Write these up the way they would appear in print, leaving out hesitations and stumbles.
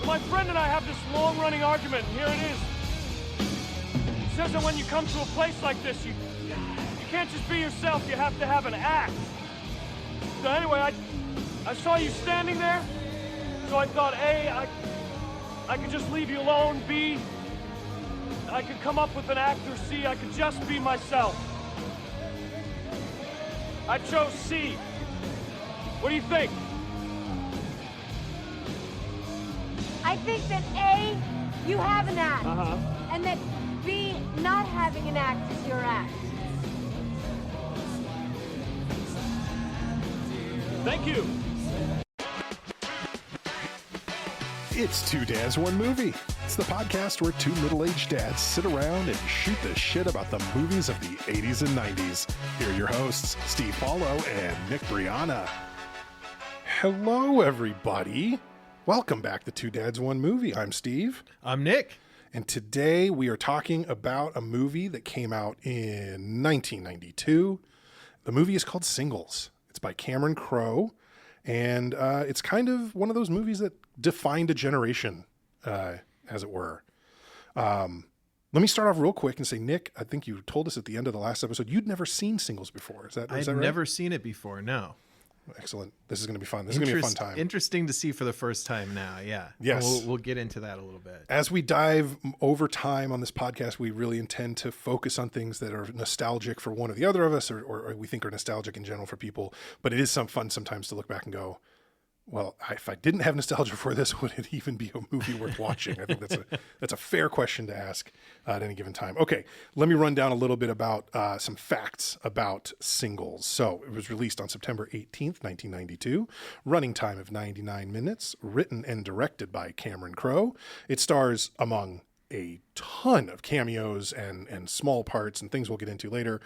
My friend and I have this long-running argument, and here it is. He says that when you come to a place like this, you can't just be yourself, you have to have an act. So anyway, I saw you standing there, so I thought, A, I could just leave you alone, B, I could come up with an act, or C, I could just be myself. I chose C. What do you think? I think that A, you have an act, and that B, not having an act is your act. Thank you. It's Two Dads, One Movie. It's the podcast where two middle-aged dads sit around and shoot the shit about the movies of the 80s and 90s. Here are your hosts, Steve Paulo and Nick Brianna. Hello, everybody. Welcome back to Two Dads, One Movie. I'm Steve. I'm Nick. And today we are talking about a movie that came out in 1992. The movie is called Singles. It's by Cameron Crowe. And it's kind of one of those movies that defined a generation, as it were. Let me start off real quick and say, Nick, I think you told us at the end of the last episode you'd never seen Singles before. Is that right? I've never seen it before, no. Excellent. This is going to be fun. This is going to be a fun time. Interesting to see for the first time now, yeah. Yes. We'll get into that a little bit. As we dive over time on this podcast, we really intend to focus on things that are nostalgic for one or the other of us, or we think are nostalgic in general for people. But it is some fun sometimes to look back and go, well, if I didn't have nostalgia for this, would it even be a movie worth watching? I think that's a fair question to ask at any given time. Okay, let me run down a little bit about some facts about Singles. So it was released on September 18th, 1992, running time of 99 minutes, written and directed by Cameron Crowe. It stars, among a ton of cameos and small parts and things we'll get into later.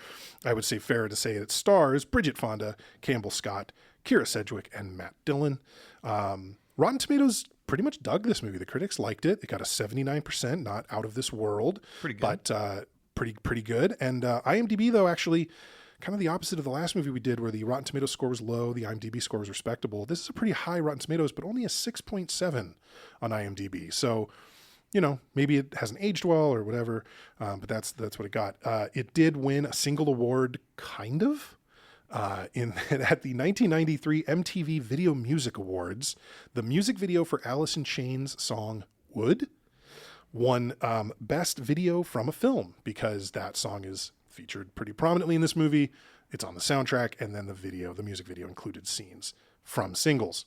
I would say fair to say it stars Bridget Fonda, Campbell Scott, Kyra Sedgwick, and Matt Dillon. Rotten Tomatoes pretty much dug this movie. The critics liked it. It got a 79%, not out of this world, pretty good. But pretty good. And IMDb, though, actually kind of the opposite of the last movie we did where the Rotten Tomatoes score was low, the IMDb score was respectable. This is a pretty high Rotten Tomatoes, but only a 6.7 on IMDb. So, you know, maybe it hasn't aged well or whatever, but that's what it got. It did win a single award, kind of. At the 1993 MTV Video Music Awards, the music video for Alice in Chains' song Wood won Best Video from a Film because that song is featured pretty prominently in this movie. It's on the soundtrack, and then the music video included scenes from Singles.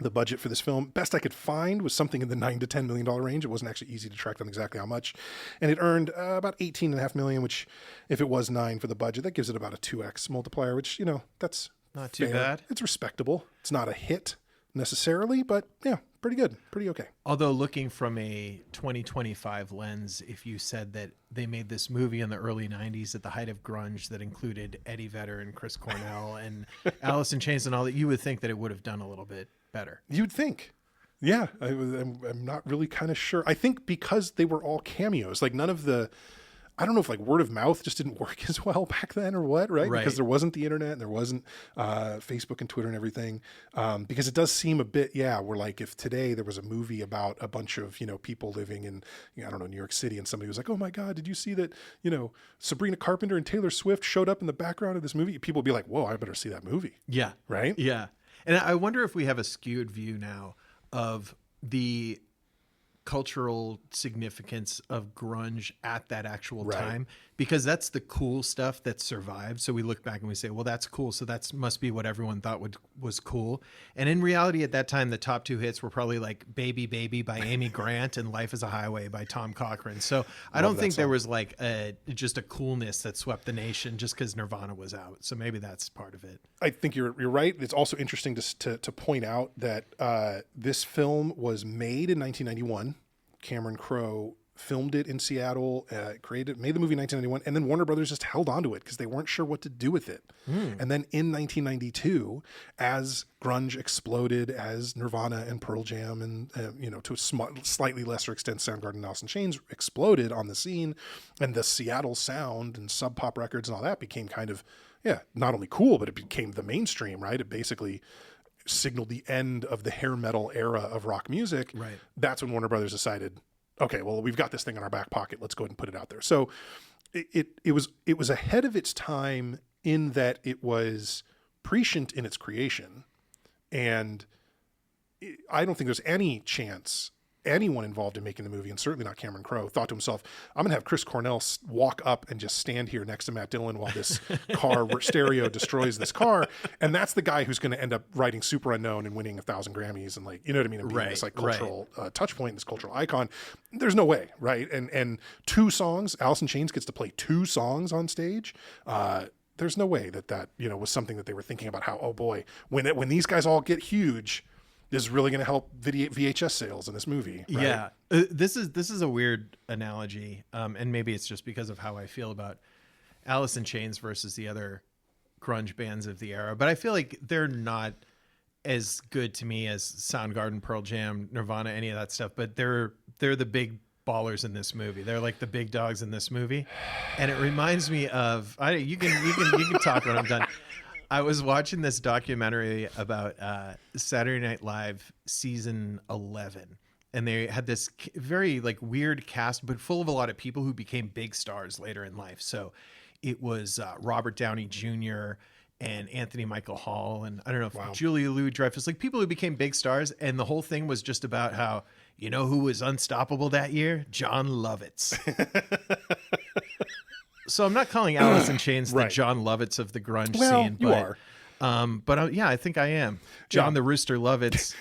The budget for this film, best I could find, was something in the $9 to $10 million range. It wasn't actually easy to track down exactly how much. And it earned about $18.5 million, which if it was 9 for the budget, that gives it about a 2x multiplier, which, you know, that's not too fair. bad. It's respectable. It's not a hit necessarily, but yeah, pretty good. Pretty okay. Although looking from a 2025 lens, if you said that they made this movie in the early 90s at the height of grunge that included Eddie Vedder and Chris Cornell and Alice in Chains and all that, you would think that it would have done a little bit better. You'd think. Yeah, I'm not really kind of sure. I think because they were all cameos, like none of the, I don't know if like word of mouth just didn't work as well back then or what, right? Because there wasn't the internet and there wasn't Facebook and Twitter and everything. Because it does seem a bit, where like if today there was a movie about a bunch of, you know, people living in, I don't know, New York City, and somebody was like, oh my God, did you see that, you know, Sabrina Carpenter and Taylor Swift showed up in the background of this movie? People would be like, whoa, I better see that movie. Yeah. Right? Yeah. And I wonder if we have a skewed view now of the cultural significance of grunge at that actual time, because that's the cool stuff that survived. So we look back and we say, well, that's cool. So that must be what everyone thought was cool. And in reality, at that time, the top two hits were probably like Baby Baby by Amy Grant and Life is a Highway by Tom Cochrane. So I don't think there was like just a coolness that swept the nation just because Nirvana was out. So maybe that's part of it. I think you're right. It's also interesting to point out that this film was made in 1991. Cameron Crowe filmed it in Seattle, made the movie in 1991, and then Warner Brothers just held onto it because they weren't sure what to do with it. And then in 1992, as grunge exploded, as Nirvana and Pearl Jam and, to a slightly lesser extent, Soundgarden and Alice in Chains exploded on the scene, and the Seattle sound and Sub Pop records and all that became kind of, not only cool, but it became the mainstream, right? It basically signaled the end of the hair metal era of rock music. Right. That's when Warner Brothers decided, okay, well, we've got this thing in our back pocket. Let's go ahead and put it out there. So it was ahead of its time in that it was prescient in its creation. And I don't think there's any chance anyone involved in making the movie, and certainly not Cameron Crowe, thought to himself, I'm going to have Chris Cornell walk up and just stand here next to Matt Dillon while this car stereo destroys this car. And that's the guy who's going to end up writing Super Unknown and winning 1,000 Grammys and, like, you know what I mean? And being this like cultural touch point, this cultural icon. There's no way. Right. And 2 songs, Alice in Chains gets to play 2 songs on stage. There's no way that, you know, was something that they were thinking about how, oh boy, when these guys all get huge, this is really going to help VHS sales in this movie. Right? Yeah. This is a weird analogy. And maybe it's just because of how I feel about Alice in Chains versus the other grunge bands of the era. But I feel like they're not as good to me as Soundgarden, Pearl Jam, Nirvana, any of that stuff. But they're the big ballers in this movie. They're like the big dogs in this movie. And it reminds me of, you can talk when I'm done. I was watching this documentary about Saturday Night Live season 11, and they had this very like weird cast, but full of a lot of people who became big stars later in life. So it was Robert Downey Jr. and Anthony Michael Hall, and I don't know if Julia Louis-Dreyfus, like people who became big stars. And the whole thing was just about how, you know who was unstoppable that year? Jon Lovitz. So I'm not calling Alice in Chains the Jon Lovitz of the grunge scene. You are. But yeah, I think I am. John the Rooster Lovitz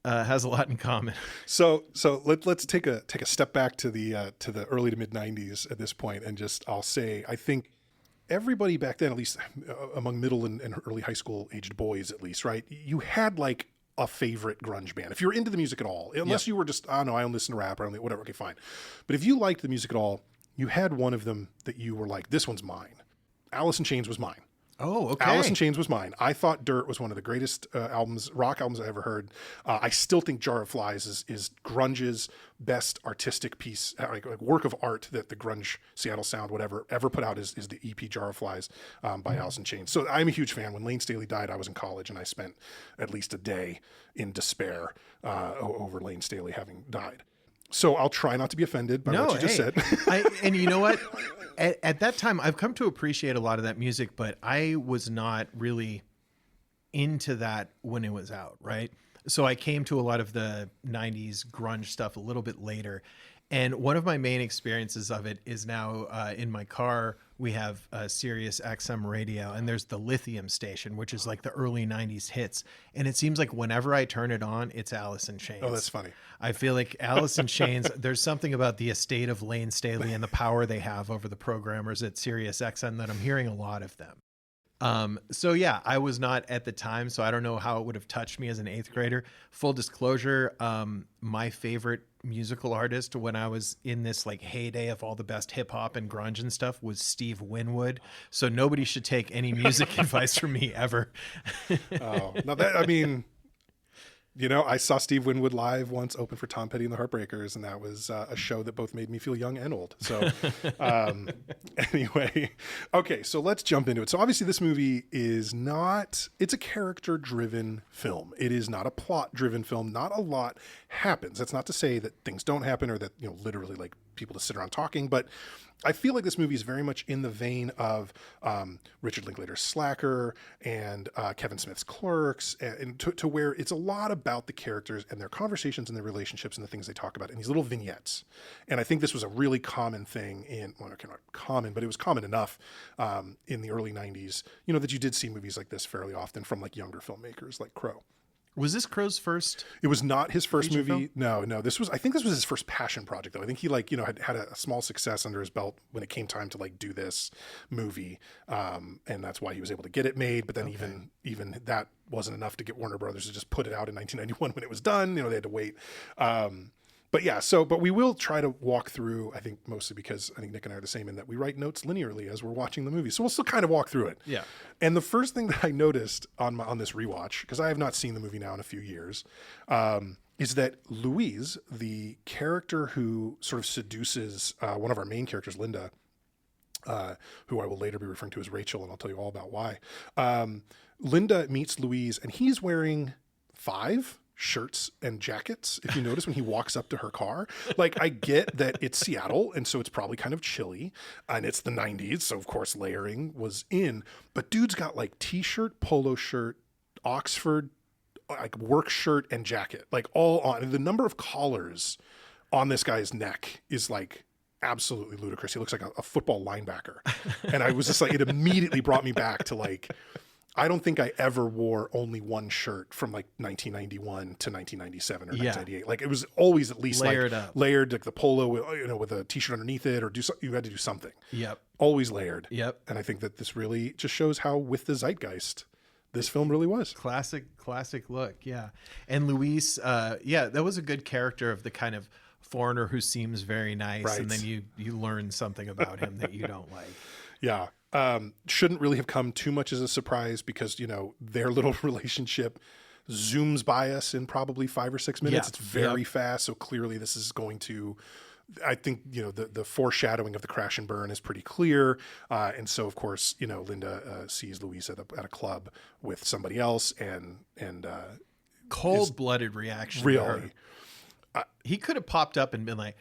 has a lot in common. So let's take a step back to the early to mid 90s at this point, and just I'll say I think everybody back then, at least among middle and early high school aged boys, at least, right? You had like a favorite grunge band if you're into the music at all, unless you were just I don't know, I don't listen to rap or whatever. Okay, fine. But if you liked the music at all, you had one of them that you were like, this one's mine. Alice in Chains was mine. Oh, okay. Alice in Chains was mine. I thought Dirt was one of the greatest rock albums I ever heard. I still think Jar of Flies is grunge's best artistic piece, like work of art that the grunge Seattle sound whatever ever put out is the EP Jar of Flies by Alice in Chains. So I'm a huge fan. When Layne Staley died, I was in college, and I spent at least a day in despair over Layne Staley having died. So I'll try not to be offended by what you just said. And you know what? At that time, I've come to appreciate a lot of that music, but I was not really into that when it was out, right? So I came to a lot of the 90s grunge stuff a little bit later. And one of my main experiences of it is now in my car, we have a Sirius XM radio, and there's the Lithium station, which is like the early 90s hits. And it seems like whenever I turn it on, it's Alice in Chains. Oh, that's funny. I feel like Alice in Chains, there's something about the estate of Layne Staley and the power they have over the programmers at Sirius XM that I'm hearing a lot of them. So yeah, I was not at the time, so I don't know how it would have touched me as an 8th grader. Full disclosure, my favorite musical artist when I was in this like heyday of all the best hip hop and grunge and stuff was Steve Winwood. So nobody should take any music advice from me ever. Oh, no, that, I mean, you know, I saw Steve Winwood live once open for Tom Petty and the Heartbreakers, and that was a show that both made me feel young and old. So anyway, okay, so let's jump into it. So obviously this movie is not, it's a character-driven film. It is not a plot-driven film. Not a lot happens. That's not to say that things don't happen or that, you know, literally like people just sit around talking, but I feel like this movie is very much in the vein of Richard Linklater's Slacker and Kevin Smith's Clerks, and to where it's a lot about the characters and their conversations and their relationships and the things they talk about in these little vignettes. And I think this was a really common thing in, well, not common, but it was common enough in the early 90s, you know, that you did see movies like this fairly often from like younger filmmakers like Crowe. Was this Crowe's first? It was not his first movie. Film? No. This was, I think this was his first passion project though. I think he like, you know, had a small success under his belt when it came time to like do this movie. And that's why he was able to get it made. But then even that wasn't enough to get Warner Brothers to just put it out in 1991 when it was done. You know, they had to wait. But yeah, but we will try to walk through, I think mostly because I think Nick and I are the same in that we write notes linearly as we're watching the movie. So we'll still kind of walk through it. Yeah. And the first thing that I noticed on this rewatch, because I have not seen the movie now in a few years, is that Louise, the character who sort of seduces one of our main characters, Linda, who I will later be referring to as Rachel, and I'll tell you all about why. Linda meets Louise, and he's wearing 5 shirts and jackets, if you notice, when he walks up to her car. Like, I get that it's Seattle, and so it's probably kind of chilly, and it's the 90s, so of course layering was in. But dude's got like t-shirt, polo shirt, Oxford, like work shirt and jacket, like all on. And the number of collars on this guy's neck is like absolutely ludicrous. He looks like a football linebacker. And I was just like, it immediately brought me back to like, I don't think I ever wore only one shirt from like 1991 to 1997 or 1998. Like, it was always at least layered like up. layered, like the polo, with a t-shirt underneath it, or you had to do something. Yep. Always layered. Yep. And I think that this really just shows how with the zeitgeist this film really was. Classic look. Yeah. And Luis, that was a good character of the kind of foreigner who seems very nice. Right. And then you learn something about him that you don't like. Yeah. Shouldn't really have come too much as a surprise, because, their little relationship zooms by us in probably 5 or 6 minutes. Yeah. It's very fast. So clearly this is going to, I think, the foreshadowing of the crash and burn is pretty clear. And so of course, Linda sees Louise at a club with somebody else, and Cold-blooded reaction. really, He could have popped up and been like,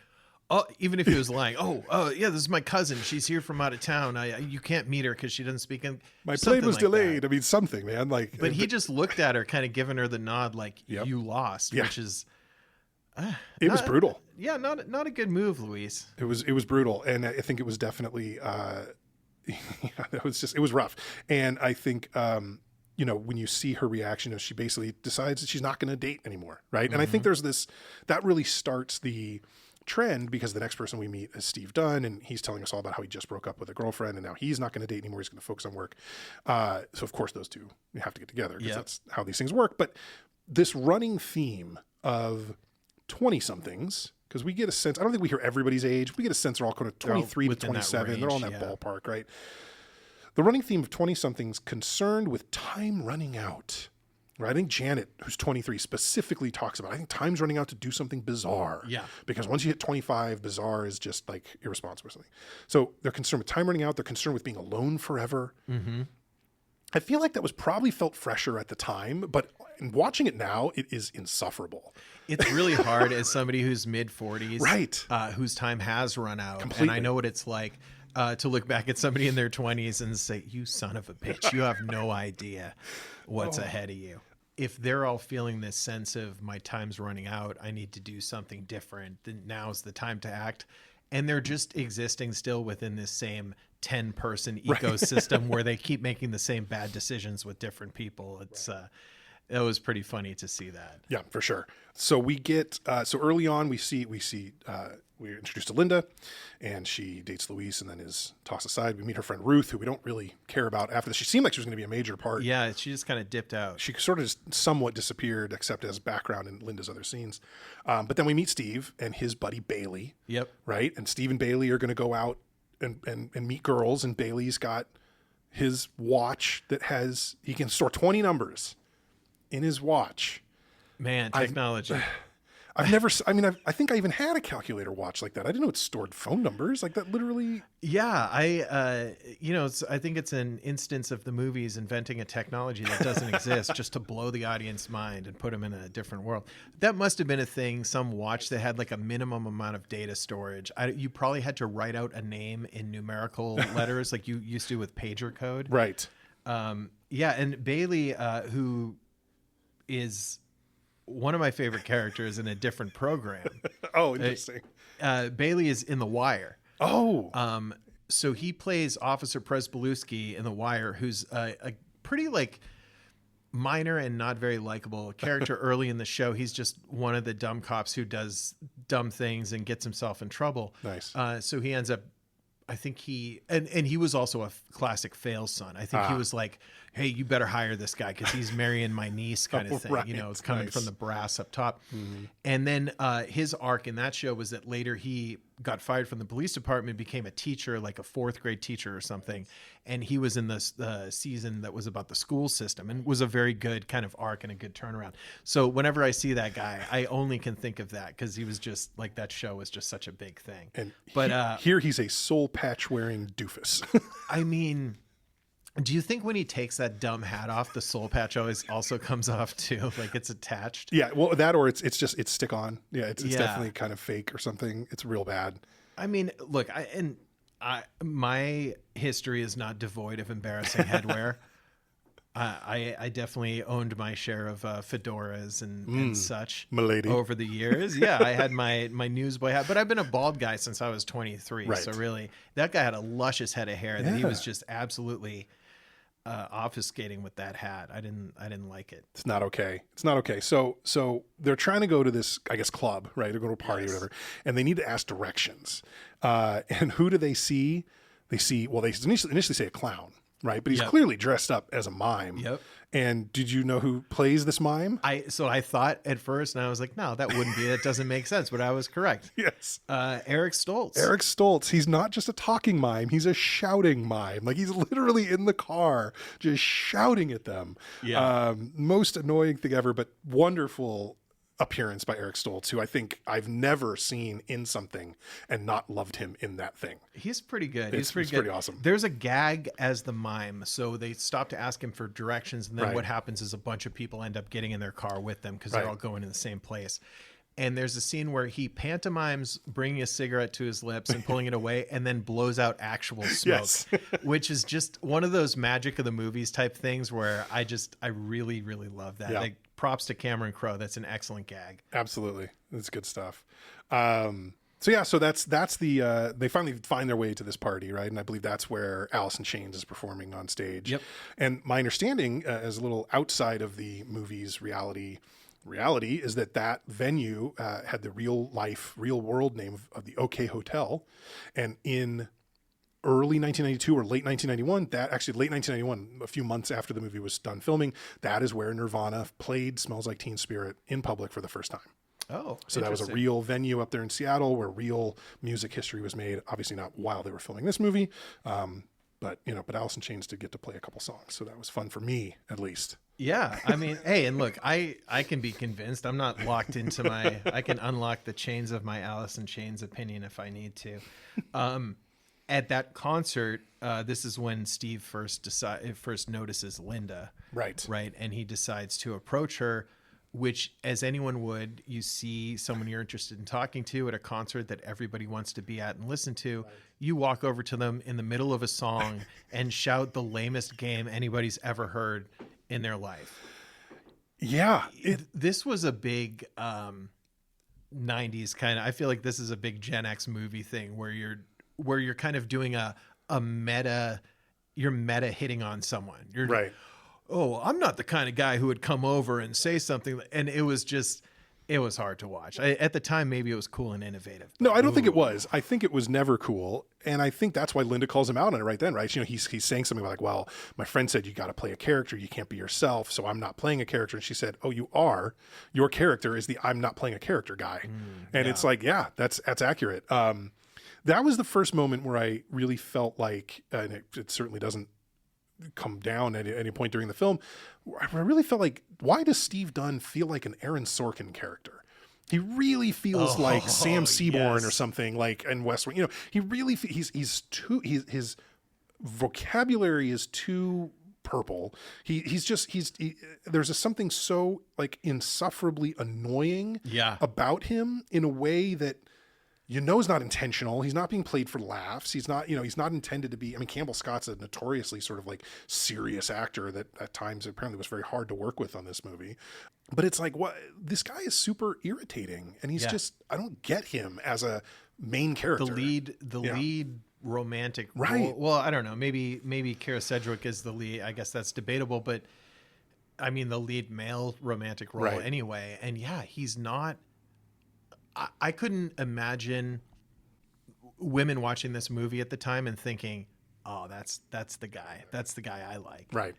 oh, even if he was lying, yeah, this is my cousin. She's here from out of town. You can't meet her because she doesn't speak. my plane was delayed. I mean, something, man. Like, But he just looked at her, kind of giving her the nod, like, Yep. you lost, Yeah. which is... it was brutal. Yeah, not a good move, Luis. It was brutal. And I think it was definitely, it was rough. And I think, when you see her reaction, she basically decides that she's not going to date anymore. Right. Mm-hmm. And I think there's that really starts the trend, because the next person we meet is Steve Dunn, and he's telling us all about how he just broke up with a girlfriend, and now he's not going to date anymore. He's going to focus on work. So of course those two have to get together, because that's how these things work. But this running theme of 20-somethings, because we get a sense, I don't think we hear everybody's age. We get a sense they're all kind of 23 to 27. They're all in that ballpark, right? The running theme of 20-somethings concerned with time running out. Right? I think Janet, who's 23, specifically talks about, I think time's running out to do something bizarre. Yeah. Because once you hit 25, bizarre is just like irresponsible or something. So they're concerned with time running out. They're concerned with being alone forever. Mm-hmm. I feel like that was probably felt fresher at the time, but in watching it now, it is insufferable. It's really hard as somebody who's mid-40s, right? Whose time has run out. Completely. And I know what it's like to look back at somebody in their 20s and say, you son of a bitch, you have no idea what's ahead of you. If they're all feeling this sense of my time's running out, I need to do something different, then now's the time to act. And they're just existing still within this same 10-person ecosystem where they keep making the same bad decisions with different people. It's it was pretty funny to see that. Yeah, for sure. So we get so early on we're introduced to Linda, and she dates Luis and then is tossed aside. We meet her friend Ruth, who we don't really care about after this. She seemed like she was going to be a major part. Yeah, she just kind of dipped out. She sort of just somewhat disappeared, except as background in Linda's other scenes. But then we meet Steve and his buddy Bailey. Yep. Right? And Steve and Bailey are going to go out and meet girls, and Bailey's got his watch that he can store 20 numbers in his watch. Man, technology. I think I even had a calculator watch like that. I didn't know it stored phone numbers like that. Literally. Yeah, I think it's an instance of the movies inventing a technology that doesn't exist just to blow the audience mind and put them in a different world. That must have been a thing, some watch that had like a minimum amount of data storage. You probably had to write out a name in numerical letters like you used to with pager code. Right. And Bailey, who is one of my favorite characters in a different program. Oh, interesting. Bailey is in The Wire. Oh. So he plays Officer Presbolewski in The Wire, who's a pretty like minor and not very likable character early in the show. He's just one of the dumb cops who does dumb things and gets himself in trouble. Nice. So he ends up, I think he was also a classic fail son. I think he was like, hey, you better hire this guy because he's marrying my niece kind of thing. Right. It's coming Nice. from the brass up top. Mm-hmm. And then his arc in that show was that later he got fired from the police department, became a teacher, like a 4th grade teacher or something. And he was in this season that was about the school system and was a very good kind of arc and a good turnaround. So whenever I see that guy, I only can think of that because he was just like, that show was just such a big thing. And but here he's a soul patch wearing doofus. I mean, Do you think when he takes that dumb hat off, the soul patch always also comes off too? Like it's attached? Yeah, well, that or it's stick on. Yeah, it's definitely kind of fake or something. It's real bad. I mean, look, my history is not devoid of embarrassing headwear. I definitely owned my share of fedoras and such Milady. over the years. Yeah, I had my newsboy hat, but I've been a bald guy since I was 23. Right. So really, that guy had a luscious head of hair that he was just absolutely obfuscating with that hat. I didn't like it. It's not okay. It's not okay. So they're trying to go to this, I guess, club, right? They're going to a party or whatever, and they need to ask directions. And who do they see? They initially say a clown. Right, but he's clearly dressed up as a mime. Yep. And did you know who plays this mime? So I thought at first, and I was like, no, that wouldn't be. It doesn't make sense. But I was correct. Yes. Eric Stoltz. Eric Stoltz. He's not just a talking mime. He's a shouting mime. Like he's literally in the car just shouting at them. Yeah. Most annoying thing ever, but wonderful appearance by Eric Stoltz, who I think I've never seen in something and not loved him in that thing. He's pretty good. It's pretty awesome. There's a gag as the mime. So they stop to ask him for directions. And then what happens is a bunch of people end up getting in their car with them because they're all going to the same place. And there's a scene where he pantomimes bringing a cigarette to his lips and pulling it away and then blows out actual smoke, which is just one of those magic of the movies type things where I really, really love that. Yeah. Like props to Cameron Crowe. That's an excellent gag. Absolutely. That's good stuff. So that's the, they finally find their way to this party, right? And I believe that's where Alice in Chains is performing on stage. Yep. And my understanding, as a little outside of the movie's reality is that venue had the real world name of the OK Hotel. And in early 1992 or late 1991, late 1991, a few months after the movie was done filming, that is where Nirvana played Smells Like Teen Spirit in public for the first time. Oh, so that was a real venue up there in Seattle where real music history was made. Obviously not while they were filming this movie. But Alice in Chains did get to play a couple songs. So that was fun for me, at least. Yeah. I mean, hey, and look, I can be convinced. I'm not locked into I can unlock the chains of my Alice in Chains opinion if I need to. At that concert, this is when Steve first notices Linda. Right. Right. And he decides to approach her, which, as anyone would, you see someone you're interested in talking to at a concert that everybody wants to be at and listen to. Right. You walk over to them in the middle of a song and shout the lamest game anybody's ever heard in their life. Yeah. This was a big 90s kind of, I feel like this is a big Gen X movie thing where you're kind of doing a meta, you're meta hitting on someone. You're right. Oh, I'm not the kind of guy who would come over and say something. And it was hard to watch. At the time, maybe it was cool and innovative. No, I don't think it was. I think it was never cool. And I think that's why Linda calls him out on it right then, right? He's saying something like, well, my friend said you got to play a character. You can't be yourself. So I'm not playing a character. And she said, oh, you are. Your character is the I'm not playing a character guy. It's like, yeah, that's accurate. That was the first moment where I really felt like, and it certainly doesn't come down at any point during the film, I really felt like, why does Steve Dunn feel like an Aaron Sorkin character? He really feels like Sam Seaborn or something, like in West Wing. He really his vocabulary is too purple. There's something so like insufferably annoying about him in a way that is not intentional. He's not being played for laughs. He's not intended to be. I mean, Campbell Scott's a notoriously sort of like serious actor that at times apparently was very hard to work with on this movie. But it's like, what? This guy is super irritating, and he's just, I don't get him as a main character. The lead romantic role. Right. Well, I don't know. Maybe Kyra Sedgwick is the lead. I guess that's debatable, but I mean, the lead male romantic role anyway. And yeah, he's not. I couldn't imagine women watching this movie at the time and thinking, "Oh, that's the guy. That's the guy I like." Right.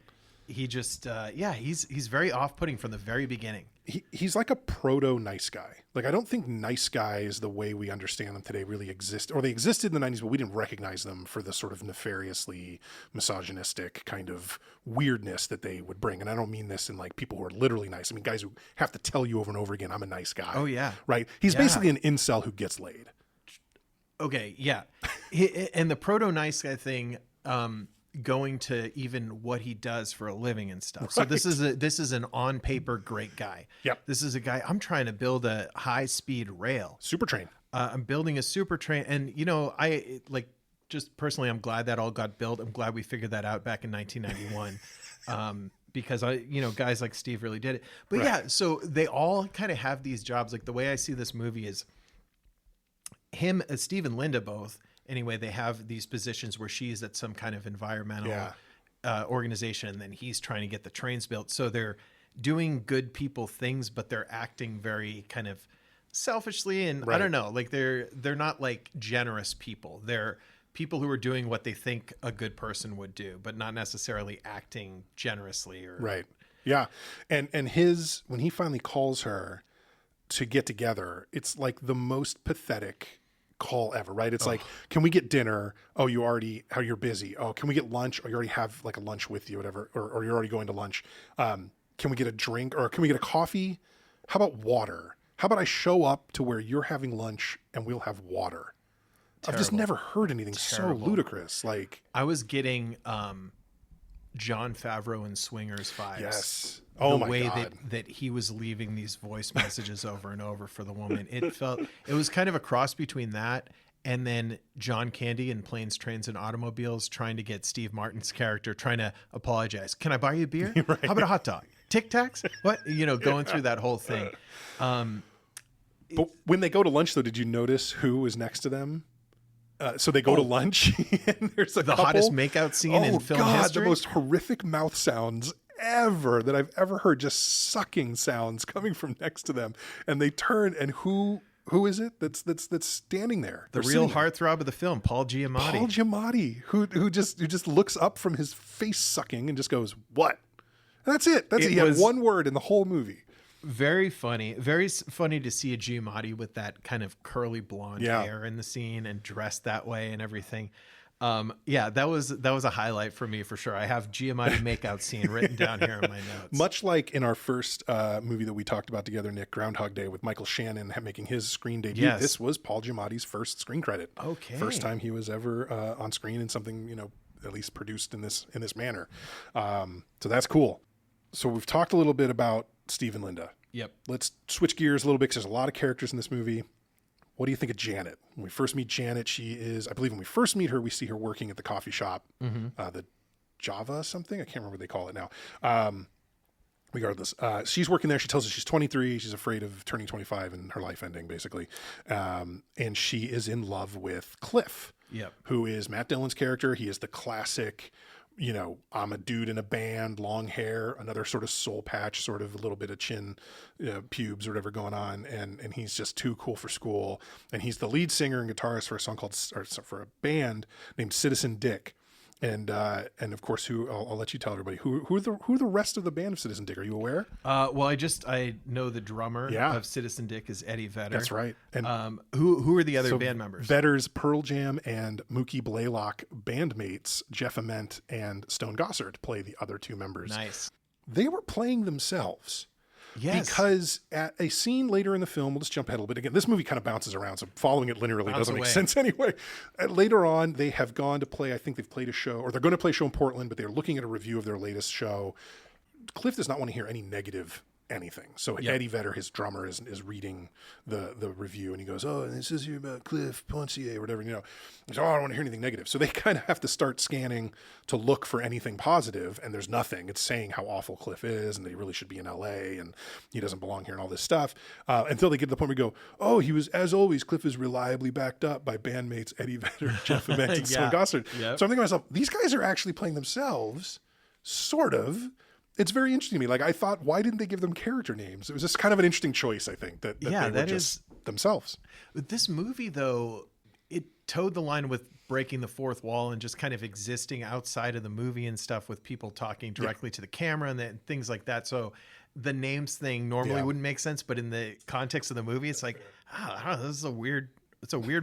He just, he's very off-putting from the very beginning. He's like a proto nice guy. Like, I don't think nice guys, the way we understand them today, really exist, or they existed in the 90s, but we didn't recognize them for the sort of nefariously misogynistic kind of weirdness that they would bring. And I don't mean this in like people who are literally nice. I mean, guys who have to tell you over and over again, I'm a nice guy. Oh, yeah. Right? He's basically an incel who gets laid. Okay, yeah. And the proto nice guy thing, going to even what he does for a living and stuff. So this is an on paper great guy. Yep. This is a guy, I'm trying to build a high speed rail. Super train. I'm building a super train. And, you know, I like, just personally, I'm glad that all got built. I'm glad we figured that out back in 1991. Because guys like Steve really did it. But yeah, so they all kind of have these jobs. Like the way I see this movie is him, Steve and Linda both. Anyway, they have these positions where she's at some kind of environmental organization, and then he's trying to get the trains built. So they're doing good people things, but they're acting very kind of selfishly, and I don't know, like they're not like generous people. They're people who are doing what they think a good person would do, but not necessarily acting generously or Yeah. And when he finally calls her to get together, it's like the most pathetic call ever, right? It's like, can we get dinner? Oh, you're busy. Oh, can we get lunch? Or you already have like a lunch with you, whatever, or you're already going to lunch. Can we get a drink, or can we get a coffee? How about water? How about I show up to where you're having lunch and we'll have water? Terrible. I've just never heard anything so ludicrous. Like, I was getting Jon Favreau and Swingers vibes. Yes. Oh my God. That he was leaving these voice messages over and over for the woman. It was kind of a cross between that and then John Candy in Planes, Trains, and Automobiles trying to get Steve Martin's character trying to apologize. Can I buy you a beer? How about a hot dog? Tic Tacs? What? Going through that whole thing. But when they go to lunch, though, did you notice who was next to them? So they go to lunch, and there's the hottest makeout scene in film history. The most horrific mouth sounds ever that I've ever heard. Just sucking sounds coming from next to them, and they turn, and who is it that's standing there? The real heartthrob of the film, Paul Giamatti. Paul Giamatti, who just looks up from his face sucking and just goes, "What?" And that's it. He had one word in the whole movie. Very funny to see a Giamatti with that kind of curly blonde hair in the scene and dressed that way and everything. That was a highlight for me for sure. I have Giamatti makeout scene written down here in my notes. Much like in our first movie that we talked about together, Nick, Groundhog Day, with Michael Shannon making his screen debut. Yes. This was Paul Giamatti's first screen credit. Okay. First time he was ever on screen in something, at least produced in this manner. So that's cool. So we've talked a little bit about Steve and Linda. Yep. Let's switch gears a little bit because there's a lot of characters in this movie. What do you think of Janet? When we first meet Janet, I believe when we first meet her, we see her working at the coffee shop, the Java something. I can't remember what they call it now. Regardless, she's working there. She tells us she's 23. She's afraid of turning 25 and her life ending, basically. And she is in love with Cliff, who is Matt Dillon's character. He is the classic, I'm a dude in a band, long hair, another sort of soul patch, sort of a little bit of chin, pubes or whatever going on. And he's just too cool for school. And he's the lead singer and guitarist for a band named Citizen Dick. And of course, I'll let you tell everybody who are the rest of the band of Citizen Dick. Are you aware? Well, I know the drummer of Citizen Dick is Eddie Vedder. That's right. And who are the other band members? Vedder's Pearl Jam and Mookie Blaylock bandmates Jeff Ament and Stone Gossard play the other two members. Nice. They were playing themselves. Yes. Because at a scene later in the film, we'll just jump ahead a little bit. Again, this movie kind of bounces around, so following it linearly doesn't make sense anyway. Later on, they have gone to play, I think they've played a show, or they're going to play a show in Portland, but they're looking at a review of their latest show. Cliff does not want to hear any negative anything. So Eddie Vedder, his drummer, is reading the review, and he goes, "Oh, and this is here about Cliff Pontier," or whatever, He's, "Oh, I don't want to hear anything negative." So they kind of have to start scanning to look for anything positive, and there's nothing. It's saying how awful Cliff is, and that he really should be in LA, and he doesn't belong here, and all this stuff. Until they get to the point where we go, "Oh, he was, as always, Cliff is reliably backed up by bandmates Eddie Vedder, Jeff Ament, and Stone Gossard." Yep. So I'm thinking to myself, these guys are actually playing themselves, sort of. It's very interesting to me. Like, I thought, why didn't they give them character names? It was just kind of an interesting choice, I think, that they were just themselves. This movie, though, it towed the line with breaking the fourth wall and just kind of existing outside of the movie and stuff, with people talking directly to the camera and things like that. So the names thing normally wouldn't make sense, but in the context of the movie, it's like, it's a weird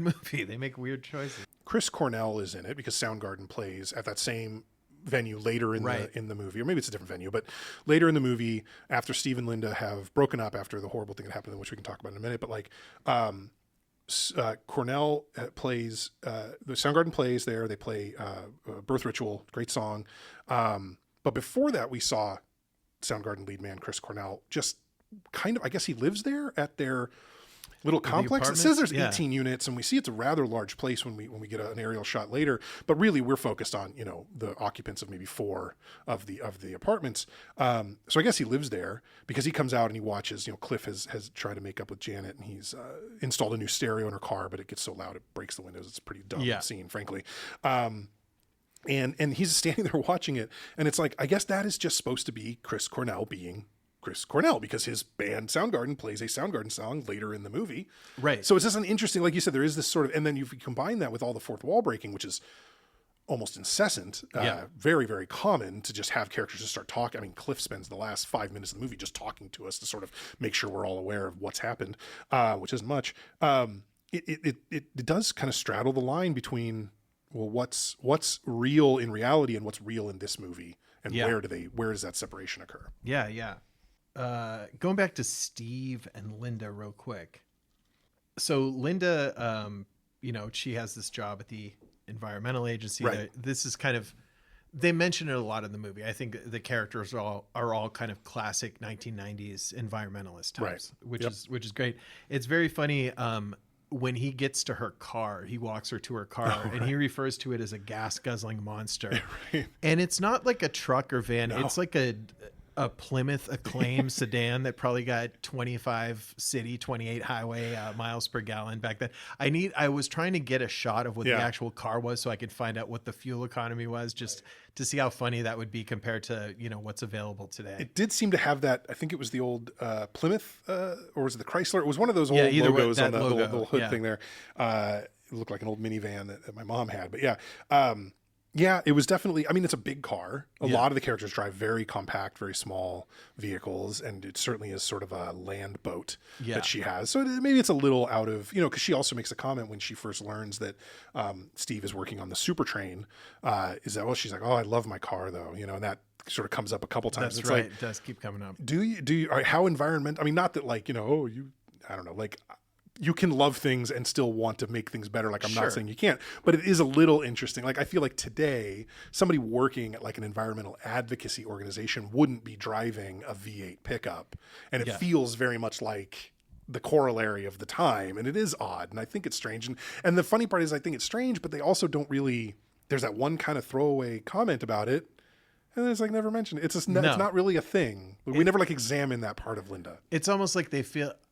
movie. They make weird choices. Chris Cornell is in it because Soundgarden plays at that same venue later in the movie, or maybe it's a different venue, but later in the movie, after Steve and Linda have broken up after the horrible thing that happened, which we can talk about in a minute, but Cornell plays, the Soundgarden plays there. They play Birth Ritual, great song. But before that, we saw Soundgarden lead man Chris Cornell just kind of, I guess he lives there at their little complex. It says there's 18 units, and we see it's a rather large place when we get an aerial shot later. But really, we're focused on the occupants of maybe 4 of the apartments. So I guess he lives there because he comes out and he watches. Cliff has tried to make up with Janet, and he's installed a new stereo in her car, but it gets so loud it breaks the windows. It's a pretty dumb scene, frankly. And he's standing there watching it, and it's like, I guess that is just supposed to be Chris Cornell being Chris Cornell, because his band Soundgarden plays a Soundgarden song later in the movie. Right. So it's just an interesting, like you said, there is this sort of, and then you combine that with all the fourth wall breaking, which is almost incessant, very, very common to just have characters just start talking. I mean, Cliff spends the last 5 minutes of the movie just talking to us to sort of make sure we're all aware of what's happened, which isn't much. It does kind of straddle the line between, well, what's real in reality and what's real in this movie, and where does that separation occur? Yeah. Going back to Steve and Linda real quick. So Linda, she has this job at the environmental agency. Right. This is kind of, they mention it a lot in the movie. I think the characters are all kind of classic 1990s environmentalist types, which is great. It's very funny. When he gets to her car, he walks her to her car, and he refers to it as a gas guzzling monster. And it's not like a truck or van. No. It's like a Plymouth Acclaim sedan that probably got 25 city, 28 highway miles per gallon back then. I was trying to get a shot of what the actual car was so I could find out what the fuel economy was, just to see how funny that would be compared to, what's available today. It did seem to have that. I think it was the old Plymouth, or was it the Chrysler? It was one of those old logos on the little hood thing there. It looked like an old minivan that my mom had, but it was definitely, I mean, it's a big car. A lot of the characters drive very compact, very small vehicles, and it certainly is sort of a land boat that she has. So maybe it's a little out of, because she also makes a comment when she first learns that Steve is working on the super train, she's like, oh, I love my car though, and that sort of comes up a couple times. That's it's right. Like, it does keep coming up. Do you, how environment, I mean, not that like, I don't know, like, you can love things and still want to make things better. Like, I'm not saying you can't, but it is a little interesting. Like, I feel like today, somebody working at like an environmental advocacy organization wouldn't be driving a V8 pickup. And it feels very much like the corollary of the time. And it is odd. And I think it's strange. And the funny part is I think it's strange, but they also don't really, there's that one kind of throwaway comment about it. And it's like never mentioned. It's just, it's not really a thing. We never like examine that part of Linda. It's almost like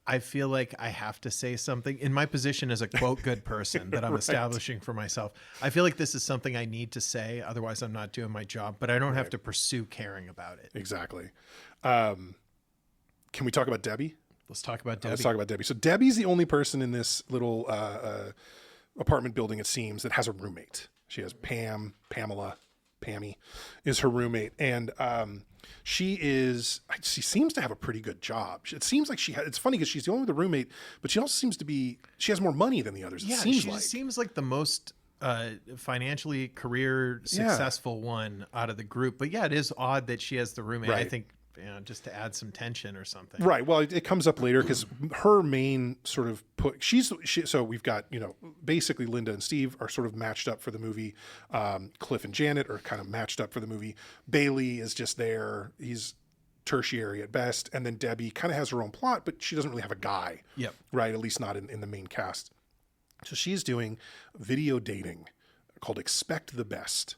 I feel like I have to say something in my position as a quote good person that I'm establishing for myself. I feel like this is something I need to say. Otherwise I'm not doing my job, but I don't have to pursue caring about it. Exactly. Can we talk about Debbie? Let's talk about Debbie. Let's talk about Debbie. So Debbie's the only person in this little apartment building, it seems, that has a roommate. She has Pammy is her roommate, and she seems to have a pretty good job. It seems like it's funny because she's the only with a roommate, but she also seems to be, she has more money than the others. Yeah, she seems like the most financially career successful one out of the group. But it is odd that she has the roommate. Right. I think just to add some tension or something. Right. Well, it comes up later because her main sort of so we've got, basically Linda and Steve are sort of matched up for the movie. Cliff and Janet are kind of matched up for the movie. Bailey is just there. He's tertiary at best. And then Debbie kind of has her own plot, but she doesn't really have a guy. Yep. Right. At least not in the main cast. So she's doing video dating called Expect the Best.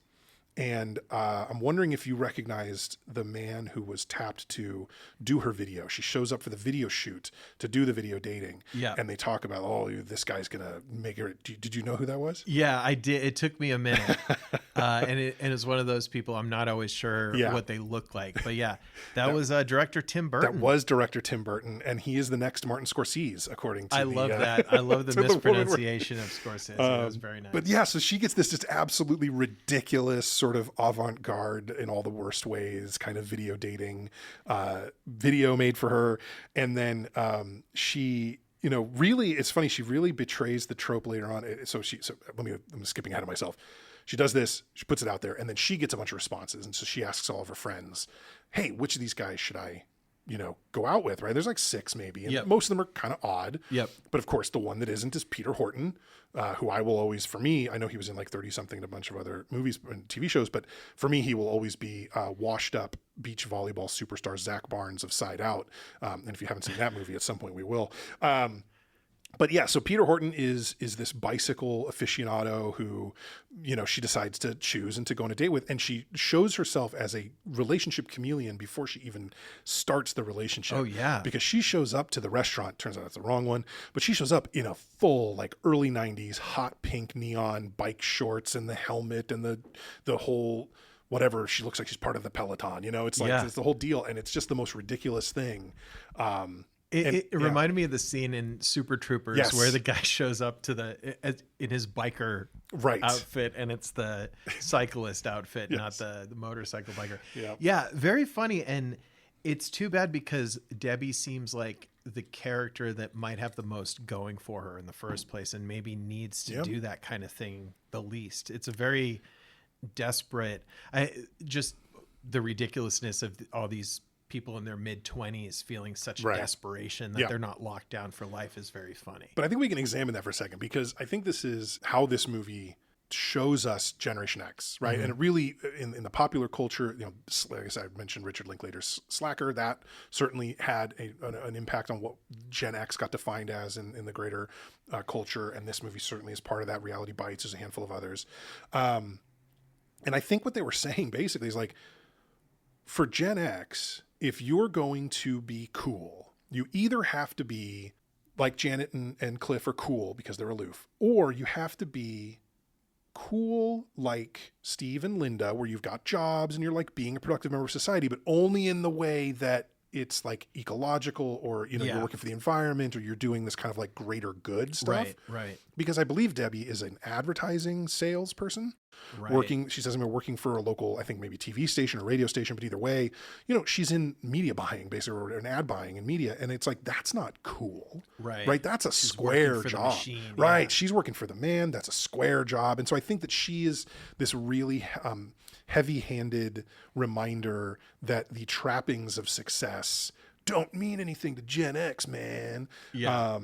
And I'm wondering if you recognized the man who was tapped to do her video. She shows up for the video shoot to do the video dating. Yeah. And they talk about, oh, this guy's going to make her. Did you know who that was? Yeah, I did. It took me a minute. And it's one of those people I'm not always sure what they look like. But that was director Tim Burton. That was director Tim Burton. And he is the next Martin Scorsese, according to I love that. I love the mispronunciation of Scorsese. It was very nice. But so she gets this just absolutely ridiculous sort of avant-garde in all the worst ways kind of video dating video made for her. And then she, really, it's funny, she really betrays the trope later on. I'm skipping ahead of myself. She does this, she puts it out there, and then she gets a bunch of responses. And so she asks all of her friends, hey, which of these guys should I go out with, right? There's like 6 maybe. And Yep. most of them are kind of odd. Yep. But of course, the one that isn't is Peter Horton, who I will always, for me, I know he was in like 30 something and a bunch of other movies and TV shows, but for me, he will always be washed up beach volleyball superstar Zach Barnes of Side Out. And if you haven't seen that movie, at some point we will. But yeah, so Peter Horton is this bicycle aficionado who, she decides to choose and to go on a date with, and she shows herself as a relationship chameleon before she even starts the relationship. Oh yeah, because she shows up to the restaurant. Turns out that's the wrong one, but she shows up in a full like early '90s hot pink neon bike shorts and the helmet and the whole whatever. She looks like she's part of the Peloton. It's like it's the whole deal, and it's just the most ridiculous thing. It reminded me of the scene in Super Troopers Yes. where the guy shows up to in his biker outfit, and it's the cyclist outfit, not the motorcycle biker. Yeah, very funny. And it's too bad because Debbie seems like the character that might have the most going for her in the first place, and maybe needs to do that kind of thing the least. It's a very desperate, just the ridiculousness of all these people in their mid-20s feeling such desperation that they're not locked down for life is very funny. But I think we can examine that for a second, because I think this is how this movie shows us Generation X, right? Mm-hmm. And it really, in the popular culture, like I said, I mentioned Richard Linklater's Slacker. That certainly had an impact on what Gen X got defined as in the greater culture. And this movie certainly is part of that. Reality Bites is a handful of others. And I think what they were saying basically is like, for Gen X, if you're going to be cool, you either have to be like Janet and Cliff are cool because they're aloof, or you have to be cool like Steve and Linda, where you've got jobs and you're like being a productive member of society, but only in the way that it's like ecological, or you're working for the environment, or you're doing this kind of like greater good stuff. Right. Because I believe Debbie is an advertising salesperson. Working, she says, I'm working for a local, I think maybe TV station or radio station, but either way, she's in media buying, basically, or an ad buying in media. And it's like, that's not cool. Right. That's a square job. Machine, right. She's working for the man. That's a square job. And so I think that she is this really heavy-handed reminder that the trappings of success don't mean anything to Gen X, man. Yeah.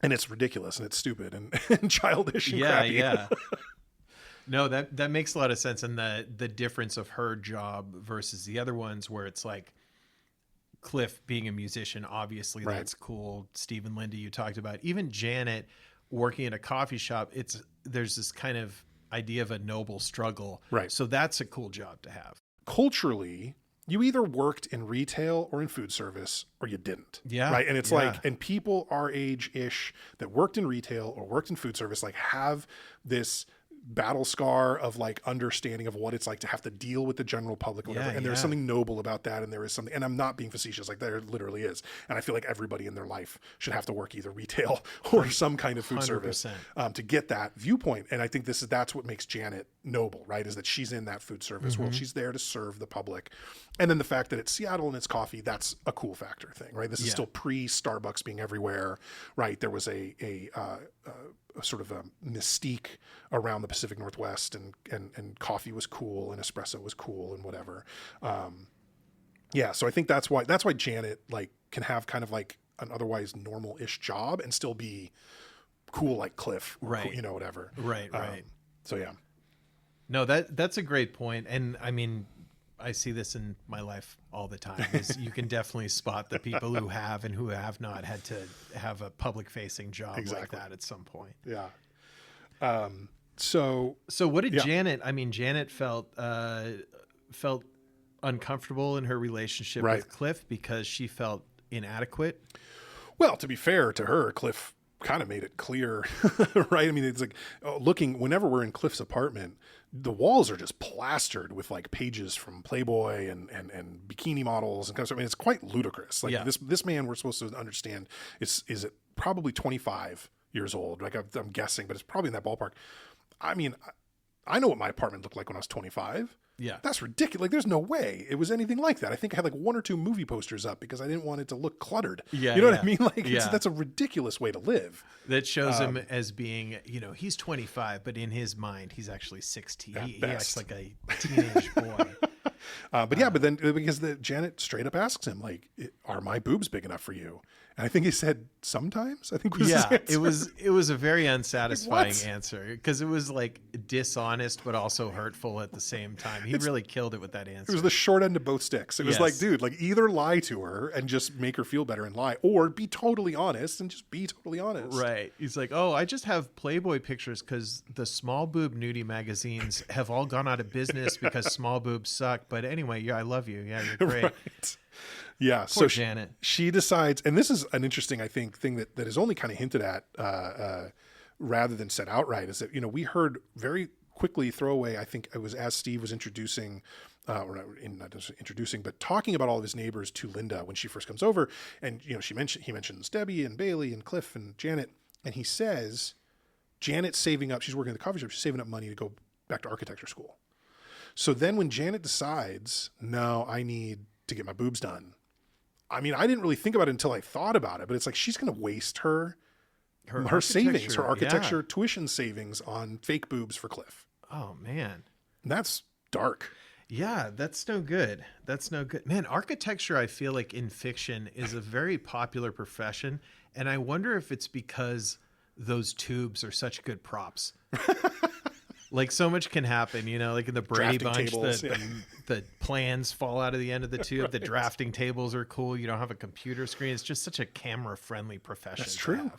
And it's ridiculous and it's stupid and childish and crappy. Yeah. No, that makes a lot of sense. And the difference of her job versus the other ones, where it's like Cliff being a musician, obviously that's cool. Steve and Linda, you talked about. Even Janet working at a coffee shop, there's this kind of idea of a noble struggle. Right. So that's a cool job to have. Culturally, you either worked in retail or in food service, or you didn't. Yeah. Right. And it's like, and people our age-ish that worked in retail or worked in food service, like have this battle scar of like understanding of what it's like to have to deal with the general public, or whatever. And there's something noble about that. And there is something, and I'm not being facetious, like there literally is. And I feel like everybody in their life should have to work either retail or some kind of food 100%. Service to get that viewpoint. And I think that's what makes Janet noble, right? Is that she's in that food service world. She's there to serve the public. And then the fact that it's Seattle and it's coffee, that's a cool factor thing, right? This is still pre-Starbucks being everywhere, right? There was a sort of a mystique around the Pacific Northwest, and coffee was cool and espresso was cool and whatever. So I think that's why Janet like can have kind of like an otherwise normal-ish job and still be cool like Cliff, or cool, whatever. Right. So yeah. No, that's a great point. And I mean, I see this in my life all the time. Is you can definitely spot the people who have and who have not had to have a public facing job like that at some point. Yeah. So what did Janet, I mean, Janet felt uncomfortable in her relationship with Cliff because she felt inadequate. Well, to be fair to her, Cliff kind of made it clear, right? I mean, it's like whenever we're in Cliff's apartment, the walls are just plastered with like pages from Playboy and bikini models and kind of stuff. I mean, it's quite ludicrous. Like this man, we're supposed to understand is it probably 25 years old. Like I'm guessing, but it's probably in that ballpark. I mean, I know what my apartment looked like when I was 25. Yeah. That's ridiculous. Like there's no way it was anything like that. I think I had like 1 or 2 movie posters up because I didn't want it to look cluttered. Yeah. You know what I mean? Like that's a ridiculous way to live. That shows him as being, he's 25, but in his mind, he's actually 16. He acts like a teenage boy. But then because Janet straight up asks him, like, are my boobs big enough for you? And I think he said sometimes. I think was his answer. It was a very unsatisfying Like, answer because it was like dishonest but also hurtful at the same time. He really killed it with that answer. It was the short end of both sticks. It was like, dude, like either lie to her and just make her feel better and lie, or be totally honest and just be totally honest. Right. He's like, oh, I just have Playboy pictures because the small boob nudie magazines have all gone out of business because small boobs suck. But anyway, yeah, I love you. Yeah, you're great. Right. Yeah. Poor So Janet. she decides, and this is an interesting, I think, thing that is only kind of hinted at rather than said outright, is that, we heard very quickly throwaway, I think it was as Steve was introducing, not just introducing, but talking about all of his neighbors to Linda when she first comes over. And, he mentions Debbie and Bailey and Cliff and Janet. And he says, Janet's saving up, she's working at the coffee shop, she's saving up money to go back to architecture school. So then when Janet decides, no, I need to get my boobs done. I mean, I didn't really think about it until I thought about it, but it's like she's going to waste her savings, her architecture tuition savings on fake boobs for Cliff. Oh, man. And that's dark. Yeah, that's no good. That's no good. Man, architecture, I feel like in fiction is a very popular profession. And I wonder if it's because those tubes are such good props. Like so much can happen, like in the Brady Drafting Bunch, tables, the plans fall out of the end of the tube. The drafting tables are cool. You don't have a computer screen. It's just such a camera-friendly profession. That's true.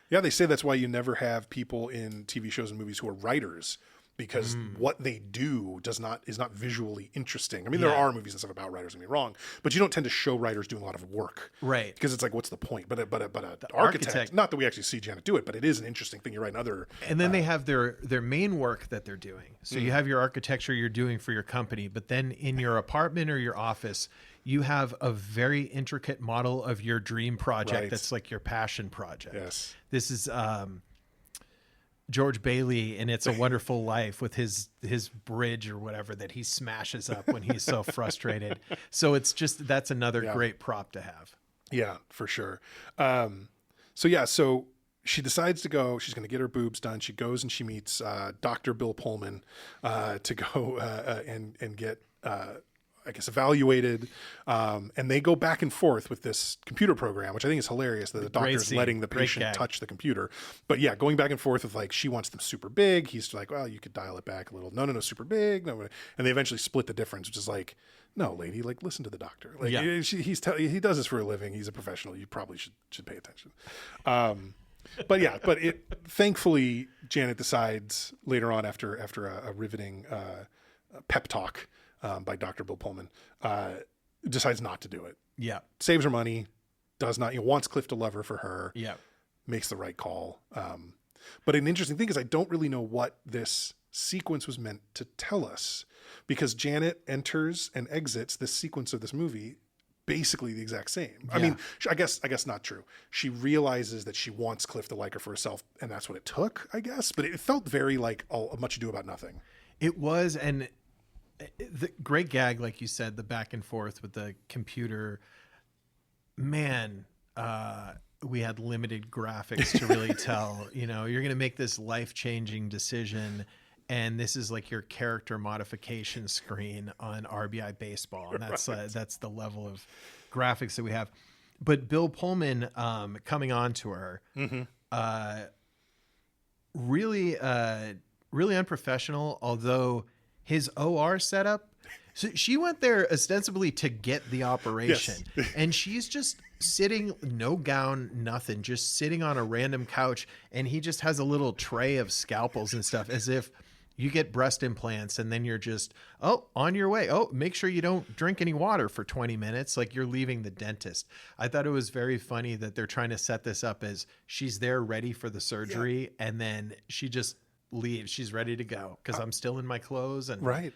Yeah, they say that's why you never have people in TV shows and movies who are writers, because what they do is not visually interesting. I mean, there are movies and stuff about writers, don't get me wrong, but you don't tend to show writers doing a lot of work. Right. Because it's like, what's the point? But an architect, not that we actually see Janet do it, but it is an interesting thing. You're right. And then they have their main work that they're doing. So you have your architecture you're doing for your company, but then in your apartment or your office, you have a very intricate model of your dream project. That's like your passion project. Yes. This is George Bailey in It's a Wonderful Life with his bridge or whatever that he smashes up when he's so frustrated. So it's just, that's another great prop to have. Yeah, for sure. So she decides to go, she's going to get her boobs done. She goes and she meets Dr. Bill Pullman to go and get, I guess, evaluated. And they go back and forth with this computer program, which I think is hilarious that the doctor's letting the patient touch the computer. But yeah, going back and forth with like, she wants them super big. He's like, well, you could dial it back a little. No, super big. No. And they eventually split the difference, which is like, no, lady, like listen to the doctor. Like he does this for a living. He's a professional. You probably should pay attention. But thankfully Janet decides later on after a riveting pep talk by Dr. Bill Pullman, decides not to do it. Yeah. Saves her money, does not, wants Cliff to love her for her. Yeah. Makes the right call. But an interesting thing is I don't really know what this sequence was meant to tell us, because Janet enters and exits this sequence of this movie basically the exact same. Yeah. I mean, I guess not true. She realizes that she wants Cliff to like her for herself, and that's what it took, I guess. But it felt very like Much Ado About Nothing. It was, and the great gag, like you said, the back and forth with the computer. Man, we had limited graphics to really tell. You're going to make this life-changing decision, and this is like your character modification screen on RBI Baseball, and that's the level of graphics that we have. But Bill Pullman coming on to her, really unprofessional, although his OR setup. So she went there ostensibly to get the operation. Yes. And she's just sitting, no gown, nothing, just sitting on a random couch. And he just has a little tray of scalpels and stuff, as if you get breast implants and then you're just, on your way. Make sure you don't drink any water for 20 minutes. Like you're leaving the dentist. I thought it was very funny that they're trying to set this up as she's there ready for the surgery. Yeah. And then she just leaves. She's ready to go because I'm still in my clothes and I'm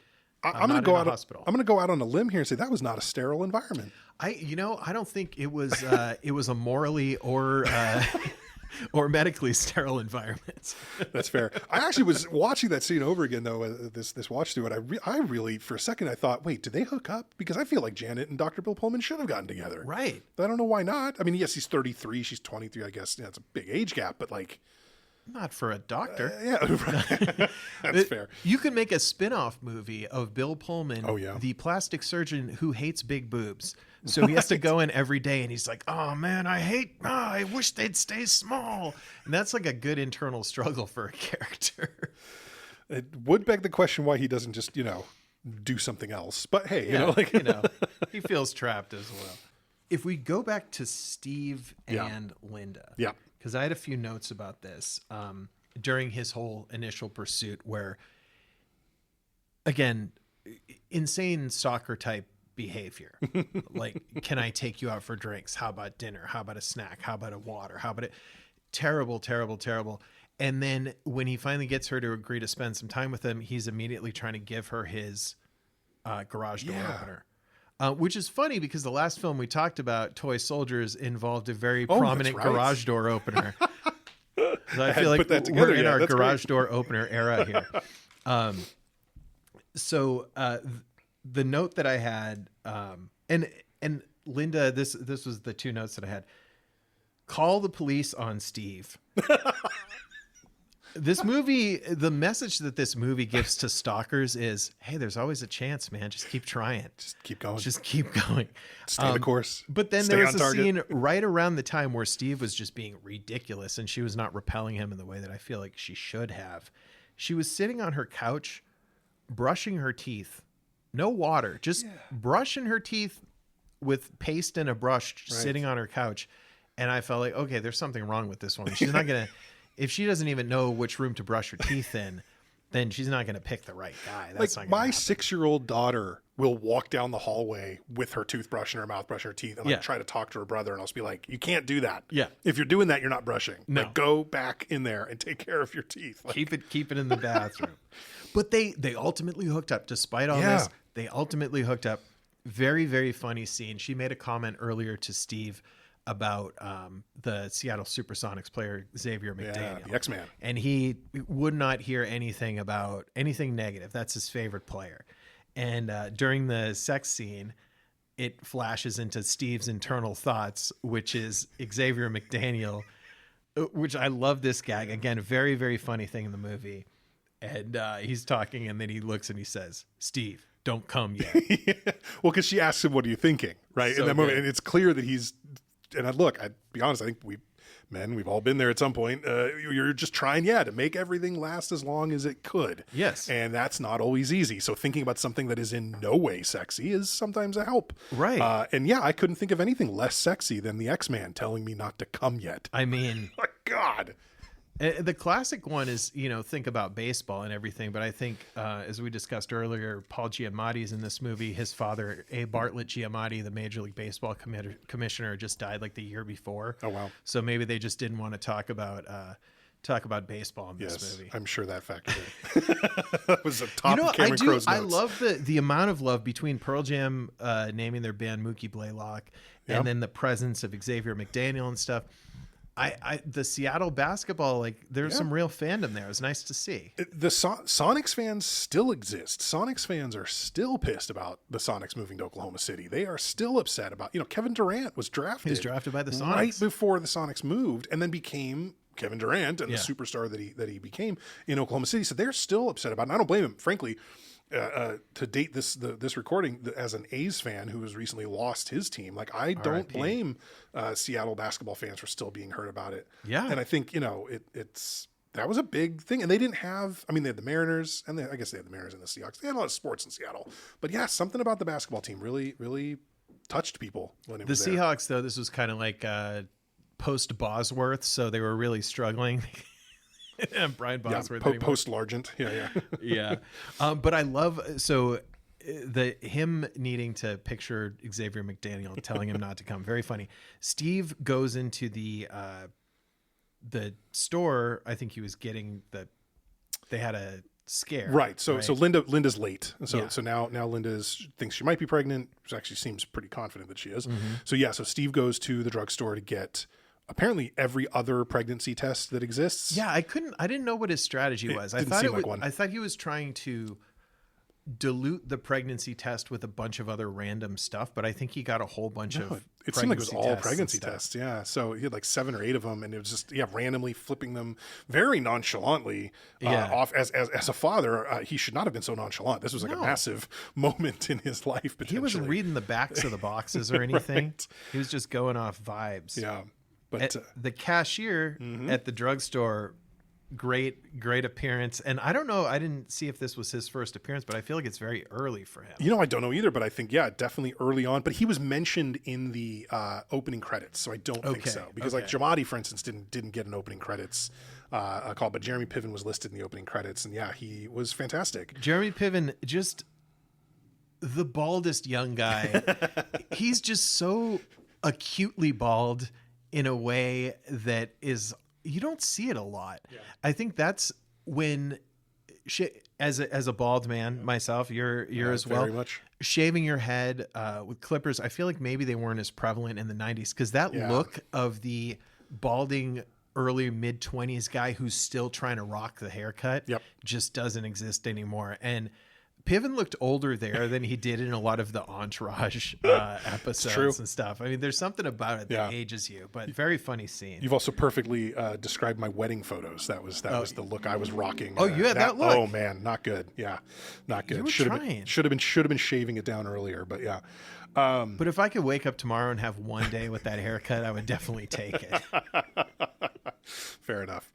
going to go out. I'm going to go out on a limb here and say that was not a sterile environment. I don't think it was. It was a morally or medically sterile environment. That's fair. I actually was watching that scene over again though. This watch through it. I really for a second I thought, wait, did they hook up? Because I feel like Janet and Dr. Bill Pullman should have gotten together. Right. But I don't know why not. I mean, yes, he's 33, she's 23. I guess it's a big age gap, but like. Not for a doctor. Yeah, right. That's fair. You could make a spin-off movie of Bill Pullman, the plastic surgeon who hates big boobs. So he has to go in every day and he's like, oh man, I wish they'd stay small. And that's like a good internal struggle for a character. It would beg the question why he doesn't just, do something else. But hey, he feels trapped as well. If we go back to Steve and Linda. Yeah. Because I had a few notes about this during his whole initial pursuit where, again, insane stalker type behavior. Like, can I take you out for drinks? How about dinner? How about a snack? How about a water? How about it? Terrible, terrible, terrible. And then when he finally gets her to agree to spend some time with him, he's immediately trying to give her his garage door opener. Which is funny because the last film we talked about, Toy Soldiers, involved a very prominent garage door opener. So I feel like we're in our garage door opener era here. So the note that I had, and Linda, this was the two notes that I had. Call the police on Steve. This movie, the message that this movie gives to stalkers is, hey, there's always a chance, man. Just keep trying. Just keep going. Just keep going. Stay the course. But then there was a scene right around the time where Steve was just being ridiculous and she was not repelling him in the way that I feel like she should have. She was sitting on her couch, brushing her teeth. No water, just brushing her teeth with paste and a brush, sitting on her couch. And I felt like, okay, there's something wrong with this woman. She's not going to... If she doesn't even know which room to brush her teeth in, then she's not going to pick the right guy. That's like not my 6-year-old daughter will walk down the hallway with her toothbrush in her mouth, brushing her teeth, and try to talk to her brother, and I'll just be like, "You can't do that. Yeah, if you're doing that, you're not brushing. No, like, go back in there and take care of your teeth. Like, keep it in the bathroom." But they ultimately hooked up, despite all this. They ultimately hooked up. Very, very funny scene. She made a comment earlier to Steve about the Seattle Supersonics player Xavier McDaniel, the X-Man, and he would not hear anything about anything negative. That's his favorite player. And during the sex scene, it flashes into Steve's internal thoughts, which is Xavier McDaniel, which I love this gag. Again, a very, very funny thing in the movie. And he's talking, and then he looks and he says, "Steve, don't come yet." Well, because she asks him, "What are you thinking?" Right? So in that moment, and it's clear that he's. And I'd be honest, I think we've all been there at some point. You're just trying, to make everything last as long as it could. Yes. And that's not always easy. So thinking about something that is in no way sexy is sometimes a help. Right. And I couldn't think of anything less sexy than the X-Man telling me not to come yet. I mean, my God. The classic one is, think about baseball and everything. But I think, as we discussed earlier, Paul Giamatti's in this movie. His father, A. Bartlett Giamatti, the Major League Baseball commissioner, just died like the year before. Oh, wow. So maybe they just didn't want to talk about baseball in this movie. I'm sure that factored in. That was a top of Cameron Crowe's notes. I love the amount of love between Pearl Jam naming their band Mookie Blaylock and then the presence of Xavier McDaniel and stuff. The Seattle basketball, there's some real fandom there. It was nice to see. The Sonics fans still exist. Sonics fans are still pissed about the Sonics moving to Oklahoma City. They are still upset about, Kevin Durant was drafted. He was drafted by the Sonics right before the Sonics moved, and then became Kevin Durant and the superstar that he became in Oklahoma City. So they're still upset about it. And I don't blame him, frankly. To date this recording as an A's fan who has recently lost his team, I don't blame Seattle basketball fans for still being hurt about it. Yeah, and I think that was a big thing, and they didn't have. I mean, they had the Mariners, and I guess they had the Mariners and the Seahawks. They had a lot of sports in Seattle, but something about the basketball team really, really touched people when it was there. The Seahawks, though, this was kind of like post Bosworth, so they were really struggling. Brian Bosworth, post Largent, yeah. But I love him needing to picture Xavier McDaniel telling him not to come. Very funny. Steve goes into the store. I think he was getting they had a scare. Right. So Linda's late. So now Linda thinks she might be pregnant. She actually seems pretty confident that she is. Mm-hmm. So Steve goes to the drugstore to get apparently every other pregnancy test that exists. Yeah, I didn't know what his strategy was. I thought he was trying to dilute the pregnancy test with a bunch of other random stuff, but I think he got a whole bunch of it seemed like it was all tests pregnancy and stuff. tests. Yeah. So he had like 7 or 8 of them, and it was just, randomly flipping them very nonchalantly off. As a father, he should not have been so nonchalant. This was like a massive moment in his life. He wasn't reading the backs of the boxes or anything. Right. He was just going off vibes. Yeah. But the cashier at the drugstore, great appearance. And I don't know, I didn't see if this was his first appearance, but I feel like it's very early for him. I don't know either, but I think, definitely early on. But he was mentioned in the opening credits, so I don't think so. Because like Giamatti, for instance, didn't get an opening credits call, but Jeremy Piven was listed in the opening credits, and he was fantastic. Jeremy Piven, just the baldest young guy. He's just so acutely bald in a way that is, you don't see it a lot. Yeah. I think that's when, as a bald man myself, you're as well. Very much. Shaving your head with clippers, I feel like maybe they weren't as prevalent in the 90s, because that look of the balding early mid-20s guy who's still trying to rock the haircut just doesn't exist anymore. And Piven looked older there than he did in a lot of the Entourage episodes and stuff. I mean, there's something about it that ages you, but very funny scene. You've also perfectly described my wedding photos. That was the look I was rocking. Oh, you had that look. Oh man, not good. Yeah, not good. You were trying. Should have been shaving it down earlier, but yeah. But if I could wake up tomorrow and have one day with that haircut, I would definitely take it. Fair enough.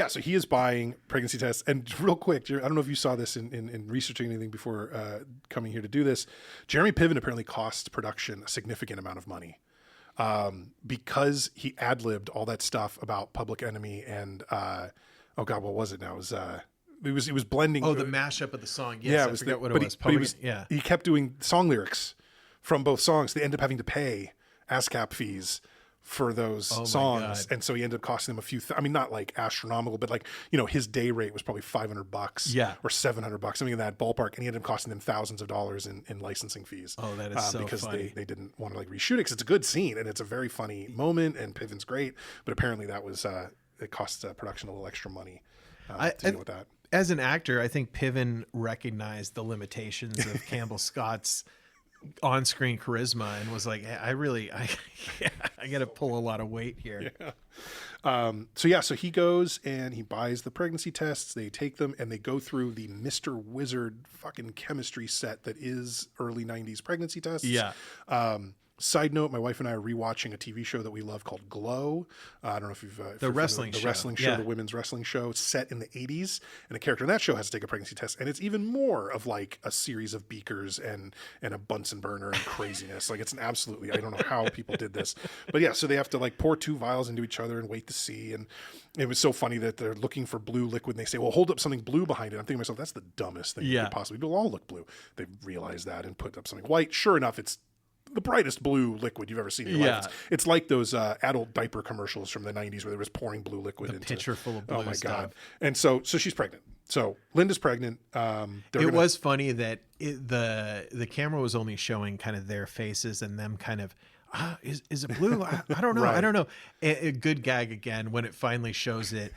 So he is buying pregnancy tests. And real quick, I don't know if you saw this in researching anything before coming here to do this. Jeremy Piven apparently cost production a significant amount of money because he ad-libbed all that stuff about Public Enemy and what was it now? It was blending. Oh, the mashup of the song. Yes, I forget what it was. But he kept doing song lyrics from both songs. They ended up having to pay ASCAP fees for those songs, and so he ended up costing them a few. Not like astronomical, but like his day rate was probably $500, or $700, something in that ballpark, and he ended up costing them thousands of dollars in licensing fees. Oh, that is so because funny. they didn't want to like reshoot it, because it's a good scene and it's a very funny moment, and Piven's great, but apparently that was it cost production a little extra money to deal with that. As an actor, I think Piven recognized the limitations of Campbell Scott's on-screen charisma and was like, I got to pull a lot of weight here. So he goes and he buys the pregnancy tests. They take them and they go through the Mr. Wizard fucking chemistry set that is early 90s pregnancy tests. Yeah. Side note, my wife and I are rewatching a TV show that we love called Glow. I don't know if you've... the wrestling show. The women's wrestling show set in the 80s. And a character in that show has to take a pregnancy test. And it's even more of like a series of beakers and a Bunsen burner and craziness. Like it's an absolutely... I don't know how people did this. But so they have to like pour 2 vials into each other and wait to see. And it was so funny that they're looking for blue liquid. And they say, well, hold up something blue behind it. I'm thinking to myself, that's the dumbest thing you could possibly do. It'll all look blue. They realize that and put up something white. Sure enough, it's the brightest blue liquid you've ever seen in your life. It's like those adult diaper commercials from the 90s where they was pouring blue liquid into pitcher full of blue. Oh my stuff. God. And so she's pregnant. So Linda's pregnant. It was funny that the camera was only showing kind of their faces and them kind of, is it blue? I don't know. Right. I don't know. A good gag again when it finally shows it.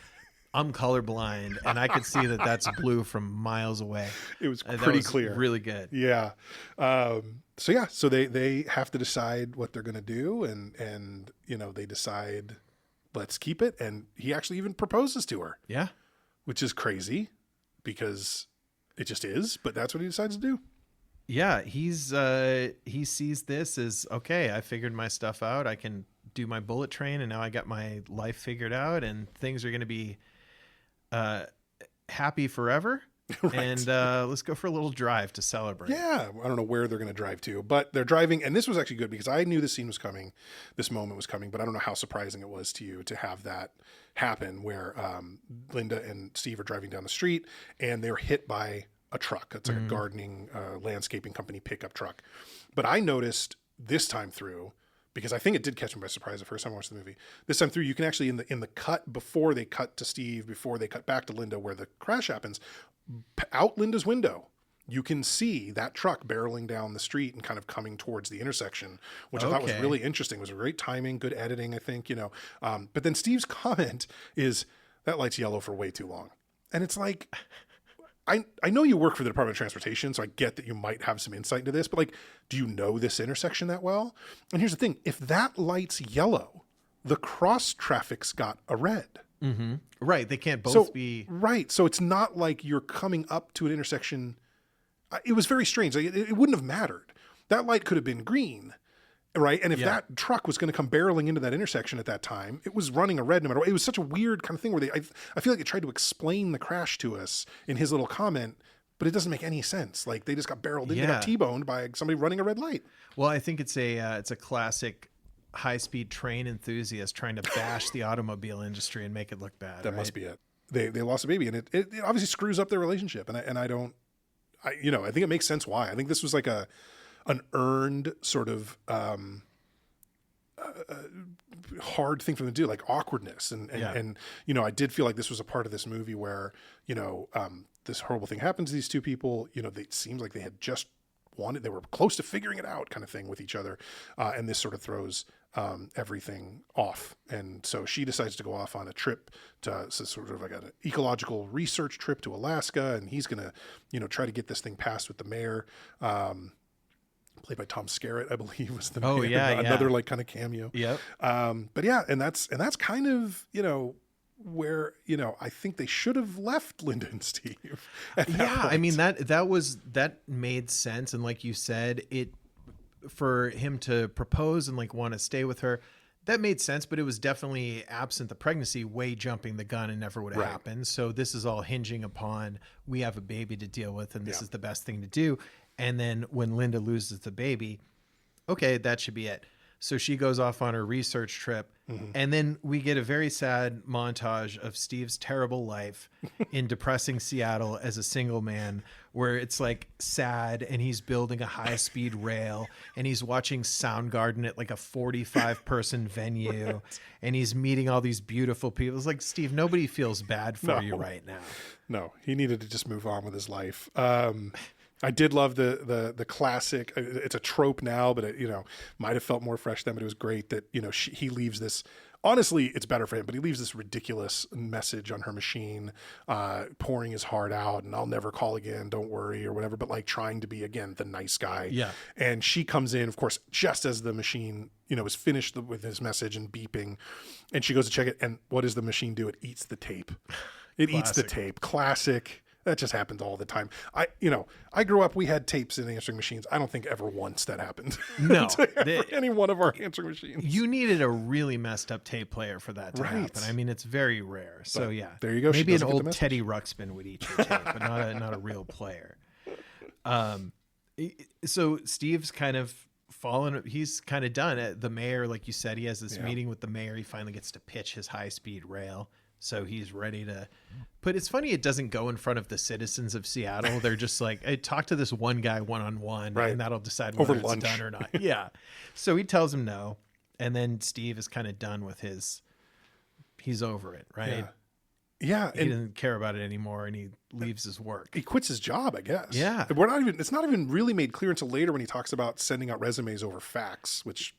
I'm colorblind, and I could see that that's blue from miles away. It was pretty clear. Really good. Yeah. So they have to decide what they're going to do, and they decide, let's keep it. And he actually even proposes to her. Yeah. Which is crazy because it just is, but that's what he decides to do. Yeah, he sees this as, okay, I figured my stuff out. I can do my bullet train, and now I got my life figured out, and things are going to be happy forever. Right. And let's go for a little drive to celebrate. Yeah, I don't know where they're going to drive to, but they're driving, and this was actually good because I knew this scene was coming, this moment was coming, but I don't know how surprising it was to you to have that happen where Linda and Steve are driving down the street, and they're hit by a truck. It's like a gardening, landscaping company pickup truck. But I noticed this time through, because I think it did catch me by surprise the first time I watched the movie. This time through, you can actually in the cut before they cut to Steve, before they cut back to Linda, where the crash happens, out Linda's window, you can see that truck barreling down the street and kind of coming towards the intersection, which I thought was really interesting. It was a great timing, good editing, I think. But then Steve's comment is, that light's yellow for way too long, and it's like, I know you work for the Department of Transportation, so I get that you might have some insight into this, but like, do you know this intersection that well? And here's the thing. If that light's yellow, the cross traffic's got a red. Mm-hmm. Right. They can't both be. Right. So it's not like you're coming up to an intersection. It was very strange. Like, it wouldn't have mattered. That light could have been green. Right. And if that truck was going to come barreling into that intersection at that time, it was running a red no matter what. It was such a weird kind of thing where I feel like they tried to explain the crash to us in his little comment, but it doesn't make any sense. Like they just got barreled in, they got T-boned by somebody running a red light. Well, I think it's a classic high-speed train enthusiast trying to bash the automobile industry and make it look bad. That must be it. They lost a baby, and it obviously screws up their relationship. And I think it makes sense why. I think this was like an earned sort of hard thing for them to do, like awkwardness. And I did feel like this was a part of this movie where, this horrible thing happens to these two people, it seems like they had just they were close to figuring it out kind of thing with each other. And this sort of throws everything off. And so she decides to go off on a trip to sort of like an ecological research trip to Alaska. And he's going to, try to get this thing passed with the mayor. Played by Tom Skerritt, I believe, was the mayor. Another like kind of cameo. Yep. But yeah, and that's kind of, where, I think they should have left Linda and Steve. I mean, that made sense. And like you said, for him to propose and like want to stay with her, that made sense, but it was definitely absent the pregnancy, way jumping the gun and never would have happened. So this is all hinging upon, we have a baby to deal with and this is the best thing to do. And then when Linda loses the baby, okay, that should be it. So she goes off on her research trip. Mm-hmm. And then we get a very sad montage of Steve's terrible life in depressing Seattle as a single man, where it's like sad and he's building a high speed rail and he's watching Soundgarden at like a 45 person venue and he's meeting all these beautiful people. It's like, Steve, nobody feels bad for you right now. No, he needed to just move on with his life. I did love the classic. It's a trope now, but it, might have felt more fresh then. But it was great that he leaves this. Honestly, it's better for him, but he leaves this ridiculous message on her machine, pouring his heart out, and I'll never call again. Don't worry, or whatever. But like trying to be again the nice guy. Yeah. And she comes in, of course, just as the machine is finished with his message and beeping, and she goes to check it. And what does the machine do? It eats the tape. It eats the tape. Classic. That just happens all the time. I grew up, we had tapes in answering machines. I don't think ever once that happened. No. Any one of our answering machines. You needed a really messed up tape player for that to happen. I mean, it's very rare. So but yeah. There you go. Maybe an old Teddy Ruxpin would eat your tape, but not a real player. So Steve's kind of fallen. He's kind of done. The mayor, like you said, he has this meeting with the mayor. He finally gets to pitch his high-speed rail. So he's ready to but it's funny, it doesn't go in front of the citizens of Seattle. They're just like, hey, talk to this one guy one-on-one and that'll decide whether it's done or not. Yeah. So he tells him no. And then Steve is kind of done with he's over it, right? Yeah. He doesn't care about it anymore and he leaves his work. He quits his job, I guess. Yeah. It's not even really made clear until later when he talks about sending out resumes over fax, which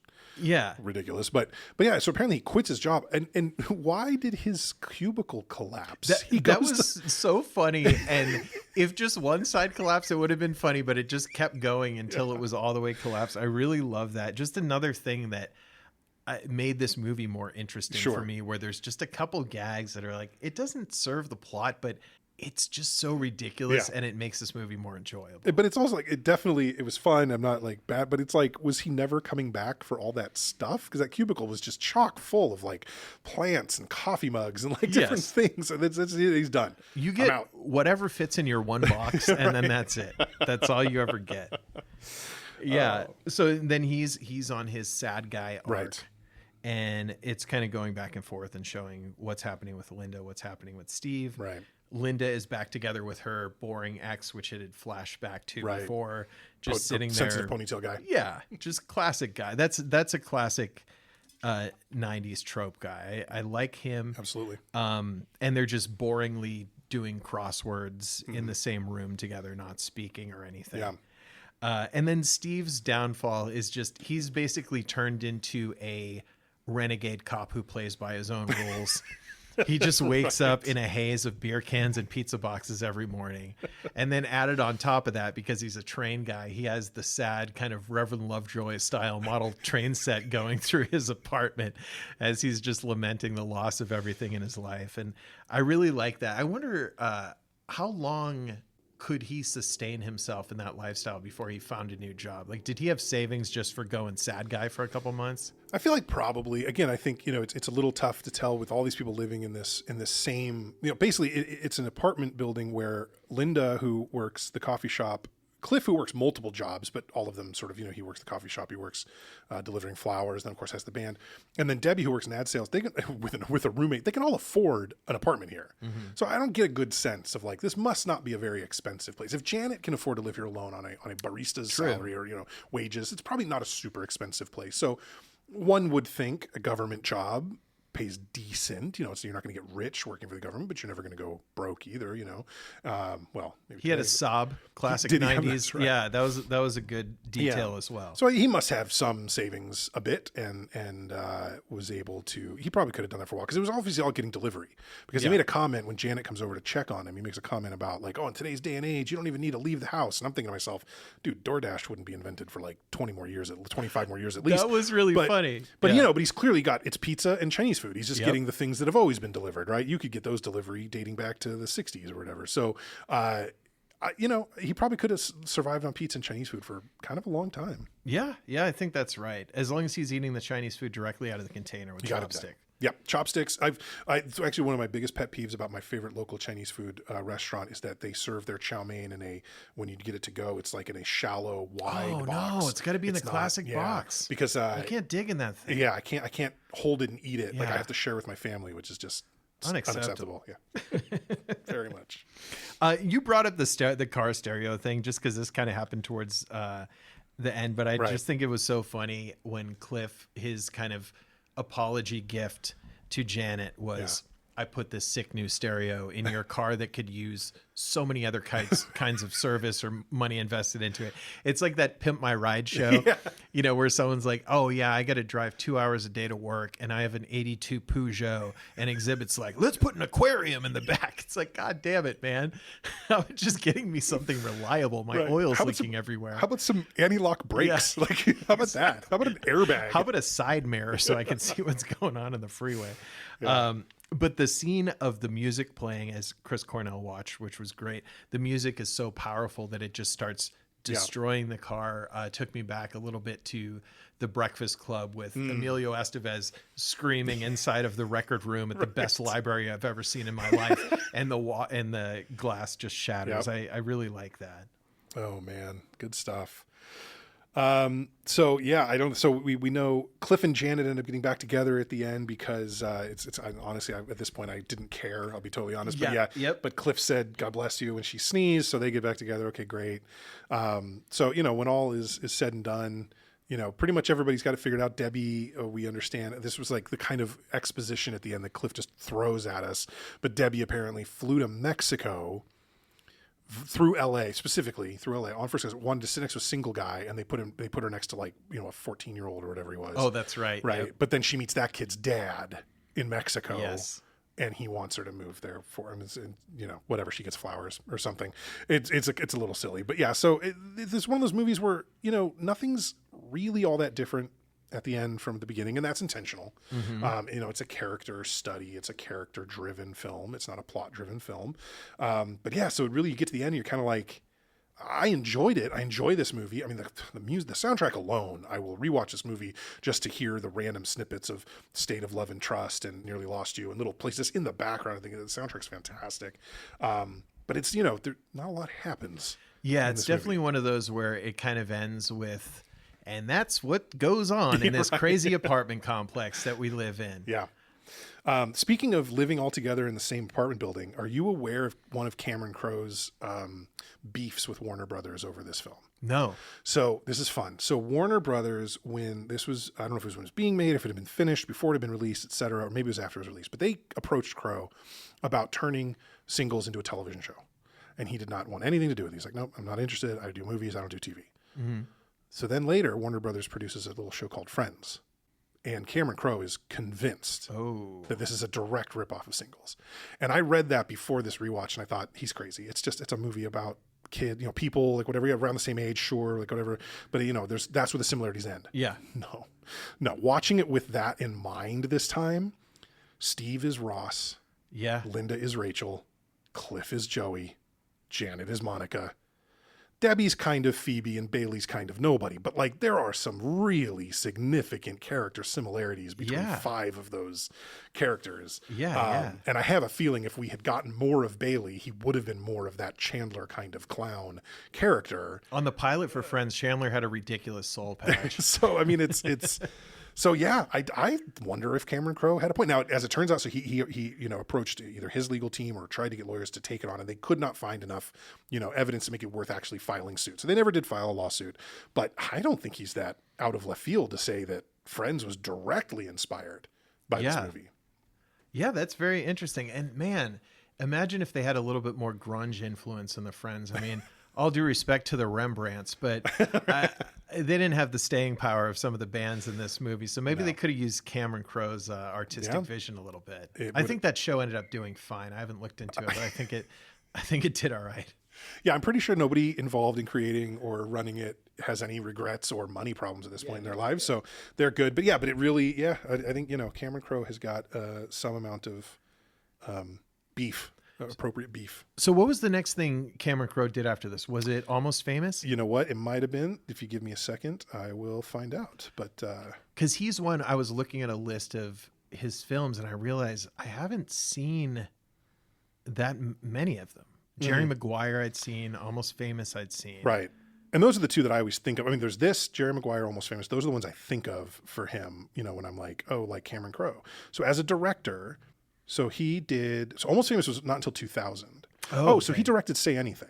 ridiculous. But yeah, so apparently he quits his job. And why did his cubicle collapse? That was so funny. And if just one side collapsed, it would have been funny, but it just kept going until it was all the way collapsed. I really love that. Just another thing that made this movie more interesting for me, where there's just a couple gags that are like, it doesn't serve the plot, but it's just so ridiculous and it makes this movie more enjoyable. But it's also like, it was fun. I'm not like bad, but it's like, was he never coming back for all that stuff? Because that cubicle was just chock full of like plants and coffee mugs and like different things. And he's done. You get whatever fits in your one box and then that's it. That's all you ever get. Yeah. So then he's on his sad guy arc. Right. And it's kind of going back and forth and showing what's happening with Linda, what's happening with Steve. Right. Linda is back together with her boring ex, which it had flashed back to before, just sitting there. Sensitive ponytail guy. Yeah, just classic guy. That's a classic 90s trope guy. I like him. Absolutely. And they're just boringly doing crosswords in the same room together, not speaking or anything. Yeah. And then Steve's downfall is just, he's basically turned into a renegade cop who plays by his own rules. He just wakes up in a haze of beer cans and pizza boxes every morning. And then added on top of that, because he's a train guy, he has the sad kind of Reverend Lovejoy style model train set going through his apartment as he's just lamenting the loss of everything in his life. And I really like that. I wonder how long could he sustain himself in that lifestyle before he found a new job? Like, did he have savings just for going sad guy for a couple months? I feel like probably. Again, I think, it's a little tough to tell with all these people living in this same, basically it's an apartment building where Linda, who works the coffee shop, Cliff, who works multiple jobs, but all of them sort of, he works the coffee shop, he works delivering flowers, then of course has the band. And then Debbie, who works in ad sales, they can, with a roommate, they can all afford an apartment here. Mm-hmm. So I don't get a good sense of like, this must not be a very expensive place. If Janet can afford to live here alone on a barista's salary or, wages, it's probably not a super expensive place. So one would think a government job pays decent, so you're not going to get rich working for the government, but you're never going to go broke either, well, maybe he had a sob, classic 90s. Right. Yeah, that was a good detail as well. So he must have some savings a bit and was able to, he probably could have done that for a while because it was obviously all getting delivery because he made a comment when Janet comes over to check on him. He makes a comment about like, in today's day and age, you don't even need to leave the house. And I'm thinking to myself, dude, DoorDash wouldn't be invented for like 25 more years at least. That was really funny. But but he's clearly got, it's pizza and Chinese food. He's just getting the things that have always been delivered, right? You could get those delivery dating back to the 60s or whatever. So, he probably could have survived on pizza and Chinese food for kind of a long time. Yeah, I think that's right. As long as he's eating the Chinese food directly out of the container with chopstick. Yeah, chopsticks. It's actually one of my biggest pet peeves about my favorite local Chinese food restaurant is that they serve their chow mein when you get it to go, it's like in a shallow, wide box. No, it's got to be in the classic box. Because you can't dig in that thing. Yeah, I can't hold it and eat it. Yeah. Like I have to share with my family, which is just unacceptable. Yeah, very much. You brought up the car stereo thing just because this kind of happened towards the end, but I just think it was so funny when Cliff, his kind of apology gift to Janet was, I put this sick new stereo in your car that could use so many other kinds of service or money invested into it. It's like that Pimp My Ride show, where someone's like, oh yeah, I got to drive 2 hours a day to work and I have an 82 Peugeot, and Exhibit's like, let's put an aquarium in the back. It's like, God damn it, man. Just getting me something reliable. My oil's leaking everywhere. How about some anti-lock brakes? Yeah. Like, how about that? How about an airbag? How about a side mirror so I can see what's going on in the freeway? Yeah. But the scene of the music playing as Chris Cornell watched, which was great, the music is so powerful that it just starts destroying the car. Took me back a little bit to The Breakfast Club with Emilio Estevez screaming inside of the record room at the best library I've ever seen in my life, and the glass just shatters. I really like that. Oh man, good stuff. So we know Cliff and Janet end up getting back together at the end because honestly, at this point I didn't care, I'll be totally honest, but Cliff said God bless you when she sneezed, so they get back together. Okay, great. So when all is said and done, pretty much everybody's got it figured out. Debbie, we understand this was like the kind of exposition at the end that Cliff just throws at us, but Debbie apparently flew to Mexico through LA, specifically through LA on first class, wanted to sit next to a single guy, and they put her next to like, a 14-year-old or whatever he was. Oh, that's right. Right. Yep. But then she meets that kid's dad in Mexico. Yes. And he wants her to move there for him. And, whatever, she gets flowers or something. It's a little silly, but yeah. So it's one of those movies where, nothing's really all that different at the end from the beginning, and that's intentional. Mm-hmm. It's a character study. It's a character-driven film. It's not a plot-driven film. But yeah, so really you get to the end, you're kind of like, I enjoyed it. I enjoy this movie. I mean, the music, the soundtrack alone, I will rewatch this movie just to hear the random snippets of State of Love and Trust and Nearly Lost You and little places in the background. I think the soundtrack's fantastic. But it's, not a lot happens. Yeah, it's definitely one of those where it kind of ends with, and that's what goes on in this crazy apartment complex that we live in. Yeah. Speaking of living all together in the same apartment building, are you aware of one of Cameron Crowe's beefs with Warner Brothers over this film? No. So this is fun. So Warner Brothers, when this was, I don't know if it was when it was being made, if it had been finished, before it had been released, et cetera, or maybe it was after it was released, but they approached Crowe about turning singles into a television show. And he did not want anything to do with it. He's like, nope, I'm not interested. I do movies. I don't do TV. Mm-hmm. So then later, Warner Brothers produces a little show called Friends. And Cameron Crowe is convinced Oh. that this is a direct ripoff of Singles. And I read that before this rewatch, and I thought, he's crazy. It's a movie about people, like whatever, around the same age, sure, like whatever. But, that's where the similarities end. Yeah. No. Watching it with that in mind this time, Steve is Ross. Yeah. Linda is Rachel. Cliff is Joey. Janet is Monica. Debbie's kind of Phoebe and Bailey's kind of nobody, but like there are some really significant character similarities between 5 of those characters. Yeah. And I have a feeling if we had gotten more of Bailey, he would have been more of that Chandler kind of clown character. On the pilot for Friends, Chandler had a ridiculous soul patch. So, I mean, it's so yeah, I wonder if Cameron Crowe had a point. Now, as it turns out, so he approached either his legal team or tried to get lawyers to take it on, and they could not find enough, evidence to make it worth actually filing suit. So they never did file a lawsuit. But I don't think he's that out of left field to say that Friends was directly inspired by this movie. Yeah, that's very interesting. And man, imagine if they had a little bit more grunge influence in the Friends. I mean, all due respect to the Rembrandts, but they didn't have the staying power of some of the bands in this movie. So maybe they could have used Cameron Crowe's artistic vision a little bit. I think that show ended up doing fine. I haven't looked into it, but I think it did all right. Yeah, I'm pretty sure nobody involved in creating or running it has any regrets or money problems at this point in their lives. So they're good. But it really, I think, Cameron Crowe has got some amount of beef. Appropriate beef. So what was the next thing Cameron Crowe did after this? Was it Almost Famous? You know what? It might have been. If you give me a second, I will find out. But because he's one, I was looking at a list of his films and I realized I haven't seen that many of them. Jerry Maguire I'd seen, Almost Famous I'd seen. Right. And those are the two that I always think of. I mean, there's this, Jerry Maguire, Almost Famous. Those are the ones I think of for him, when I'm like, oh, like Cameron Crowe. So as a director... So Almost Famous was not until 2000. So he directed Say Anything.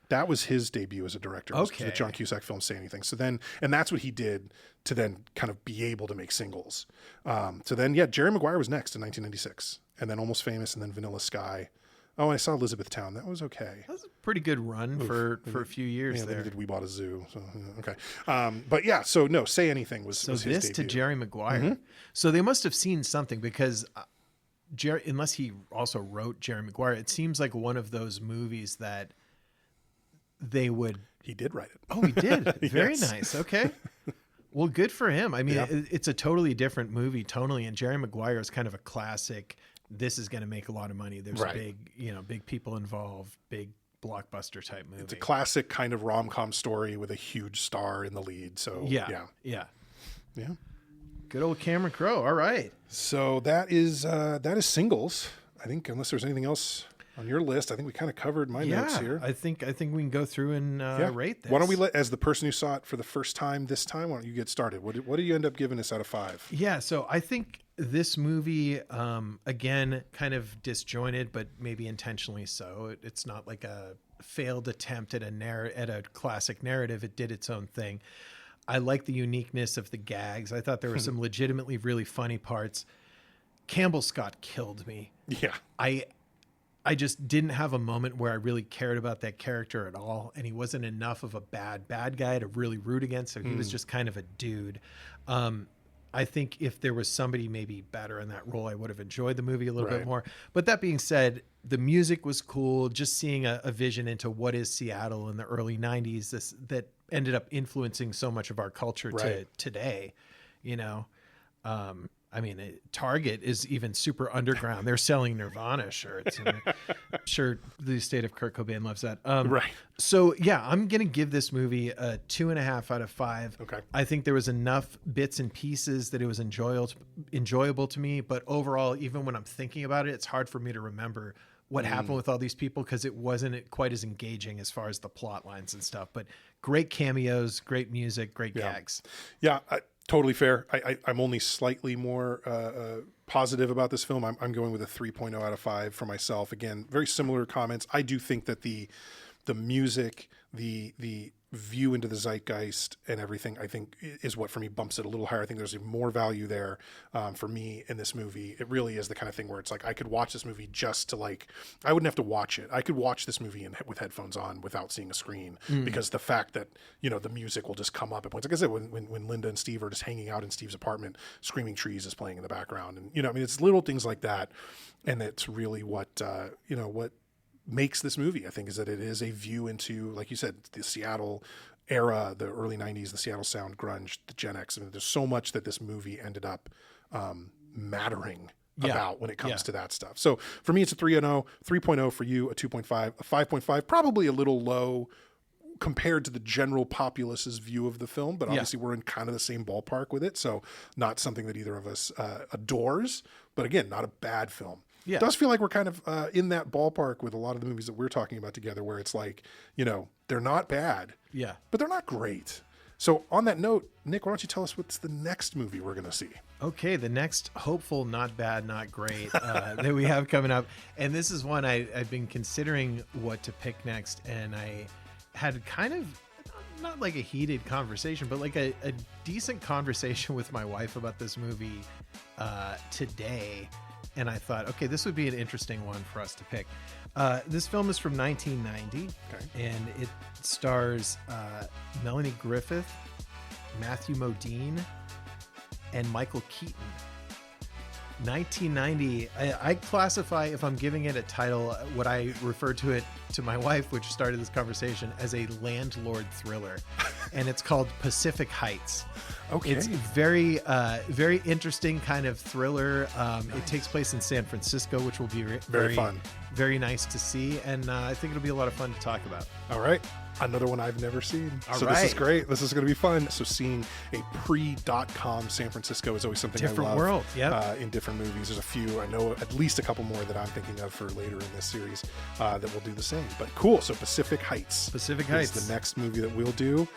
That was his debut as a director. Okay. The John Cusack film Say Anything. So then, and that's what he did to then kind of be able to make singles. So then, Jerry Maguire was next in 1996. And then Almost Famous and then Vanilla Sky. Oh, and I saw Elizabethtown. That was okay. That was a pretty good run for a few years there. They did We Bought a Zoo. So, okay. But yeah, so no, Say Anything was his this debut. to Jerry Maguire. So they must have seen something because... Jerry, unless he also wrote Jerry Maguire, it seems like one of those movies that they would. He did write it. Oh, he did. Very Yes. nice. Okay. Well, good for him. I mean, it's a totally different movie tonally, and Jerry Maguire is kind of a classic. This is going to make a lot of money. There's big people involved, big blockbuster type movie. It's a classic kind of rom-com story with a huge star in the lead. So yeah. Good old Cameron Crowe. All right. So that is Singles. I think unless there's anything else on your list, I think we kind of covered my notes here. I think we can go through and rate this. Why don't we as the person who saw it for the first time this time, why don't you get started? What did you end up giving us out of 5? Yeah, so I think this movie, again, kind of disjointed, but maybe intentionally so. It's not like a failed attempt at a classic narrative. It did its own thing. I like the uniqueness of the gags. I thought there were some legitimately really funny parts. Campbell Scott killed me. Yeah. I just didn't have a moment where I really cared about that character at all. And he wasn't enough of a bad guy to really root against. So he was just kind of a dude. I think if there was somebody maybe better in that role, I would have enjoyed the movie a little bit more. But that being said, the music was cool. Just seeing a vision into what is Seattle in the early 90s, that ended up influencing so much of our culture to today, I mean, Target is even super underground. They're selling Nirvana shirts. And I'm sure the estate of Kurt Cobain loves that. So yeah, I'm going to give this movie a 2.5 out of 5. Okay. I think there was enough bits and pieces that it was enjoyable to me. But overall, even when I'm thinking about it, it's hard for me to remember what happened with all these people because it wasn't quite as engaging as far as the plot lines and stuff. But great cameos, great music, great gags. Yeah, totally fair. I'm only slightly more positive about this film. I'm going with a 3.0 out of 5 for myself. Again, very similar comments. I do think that the music, the view into the zeitgeist and everything, I think is what for me bumps it a little higher. I think there's more value there for me in this movie. It really is the kind of thing where it's like I could watch this movie just to like, I wouldn't have to watch it. I could watch this movie with headphones on without seeing a screen because the fact that, you know, the music will just come up at points. Like I said, when Linda and Steve are just hanging out in Steve's apartment, Screaming Trees is playing in the background. And, you know, I mean, it's little things like that. And it's really what, you know, what makes this movie, I think, is that it is a view into, like you said, the Seattle era, the early 90s, the Seattle sound, grunge, the Gen X. I mean, there's so much that this movie ended up mattering about when it comes to that stuff. So for me, it's a 3.0, 3.0 for you, a 2.5, a 5.5, probably a little low compared to the general populace's view of the film, but obviously we're in kind of the same ballpark with it. So not something that either of us adores, but again, not a bad film. Yeah. It does feel like we're kind of in that ballpark with a lot of the movies that we're talking about together, where it's like, you know, they're not bad, but they're not great. So on that note, Nick, why don't you tell us what's the next movie we're going to see? Okay, the next hopeful, not bad, not great that we have coming up. And this is one I've been considering what to pick next. And I had kind of, not like a heated conversation, but like a decent conversation with my wife about this movie today. And I thought, okay, this would be an interesting one for us to pick. This film is from 1990, and it stars Melanie Griffith, Matthew Modine, and Michael Keaton. 1990, I classify, if I'm giving it a title, what I refer to it to my wife, which started this conversation, as a landlord thriller. And it's called Pacific Heights. Okay. It's very, very interesting kind of thriller. It takes place in San Francisco, which will be very fun. Very nice to see. And I think it'll be a lot of fun to talk about. All right. Another one I've never seen. This is great. This is going to be fun. So seeing a pre.com San Francisco is always something different I love. World. Yep. In different movies. There's a few. I know at least a couple more that I'm thinking of for later in this series that will do the same. But cool. So Pacific Heights. Pacific Heights is the next movie that we'll do.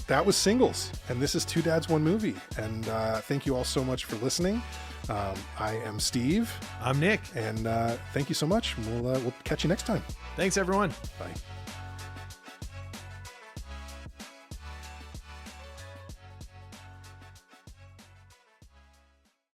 That was Singles. And this is Two Dads, One Movie. And thank you all so much for listening. I am Steve. I'm Nick. And thank you so much. We'll catch you next time. Thanks, everyone. Bye.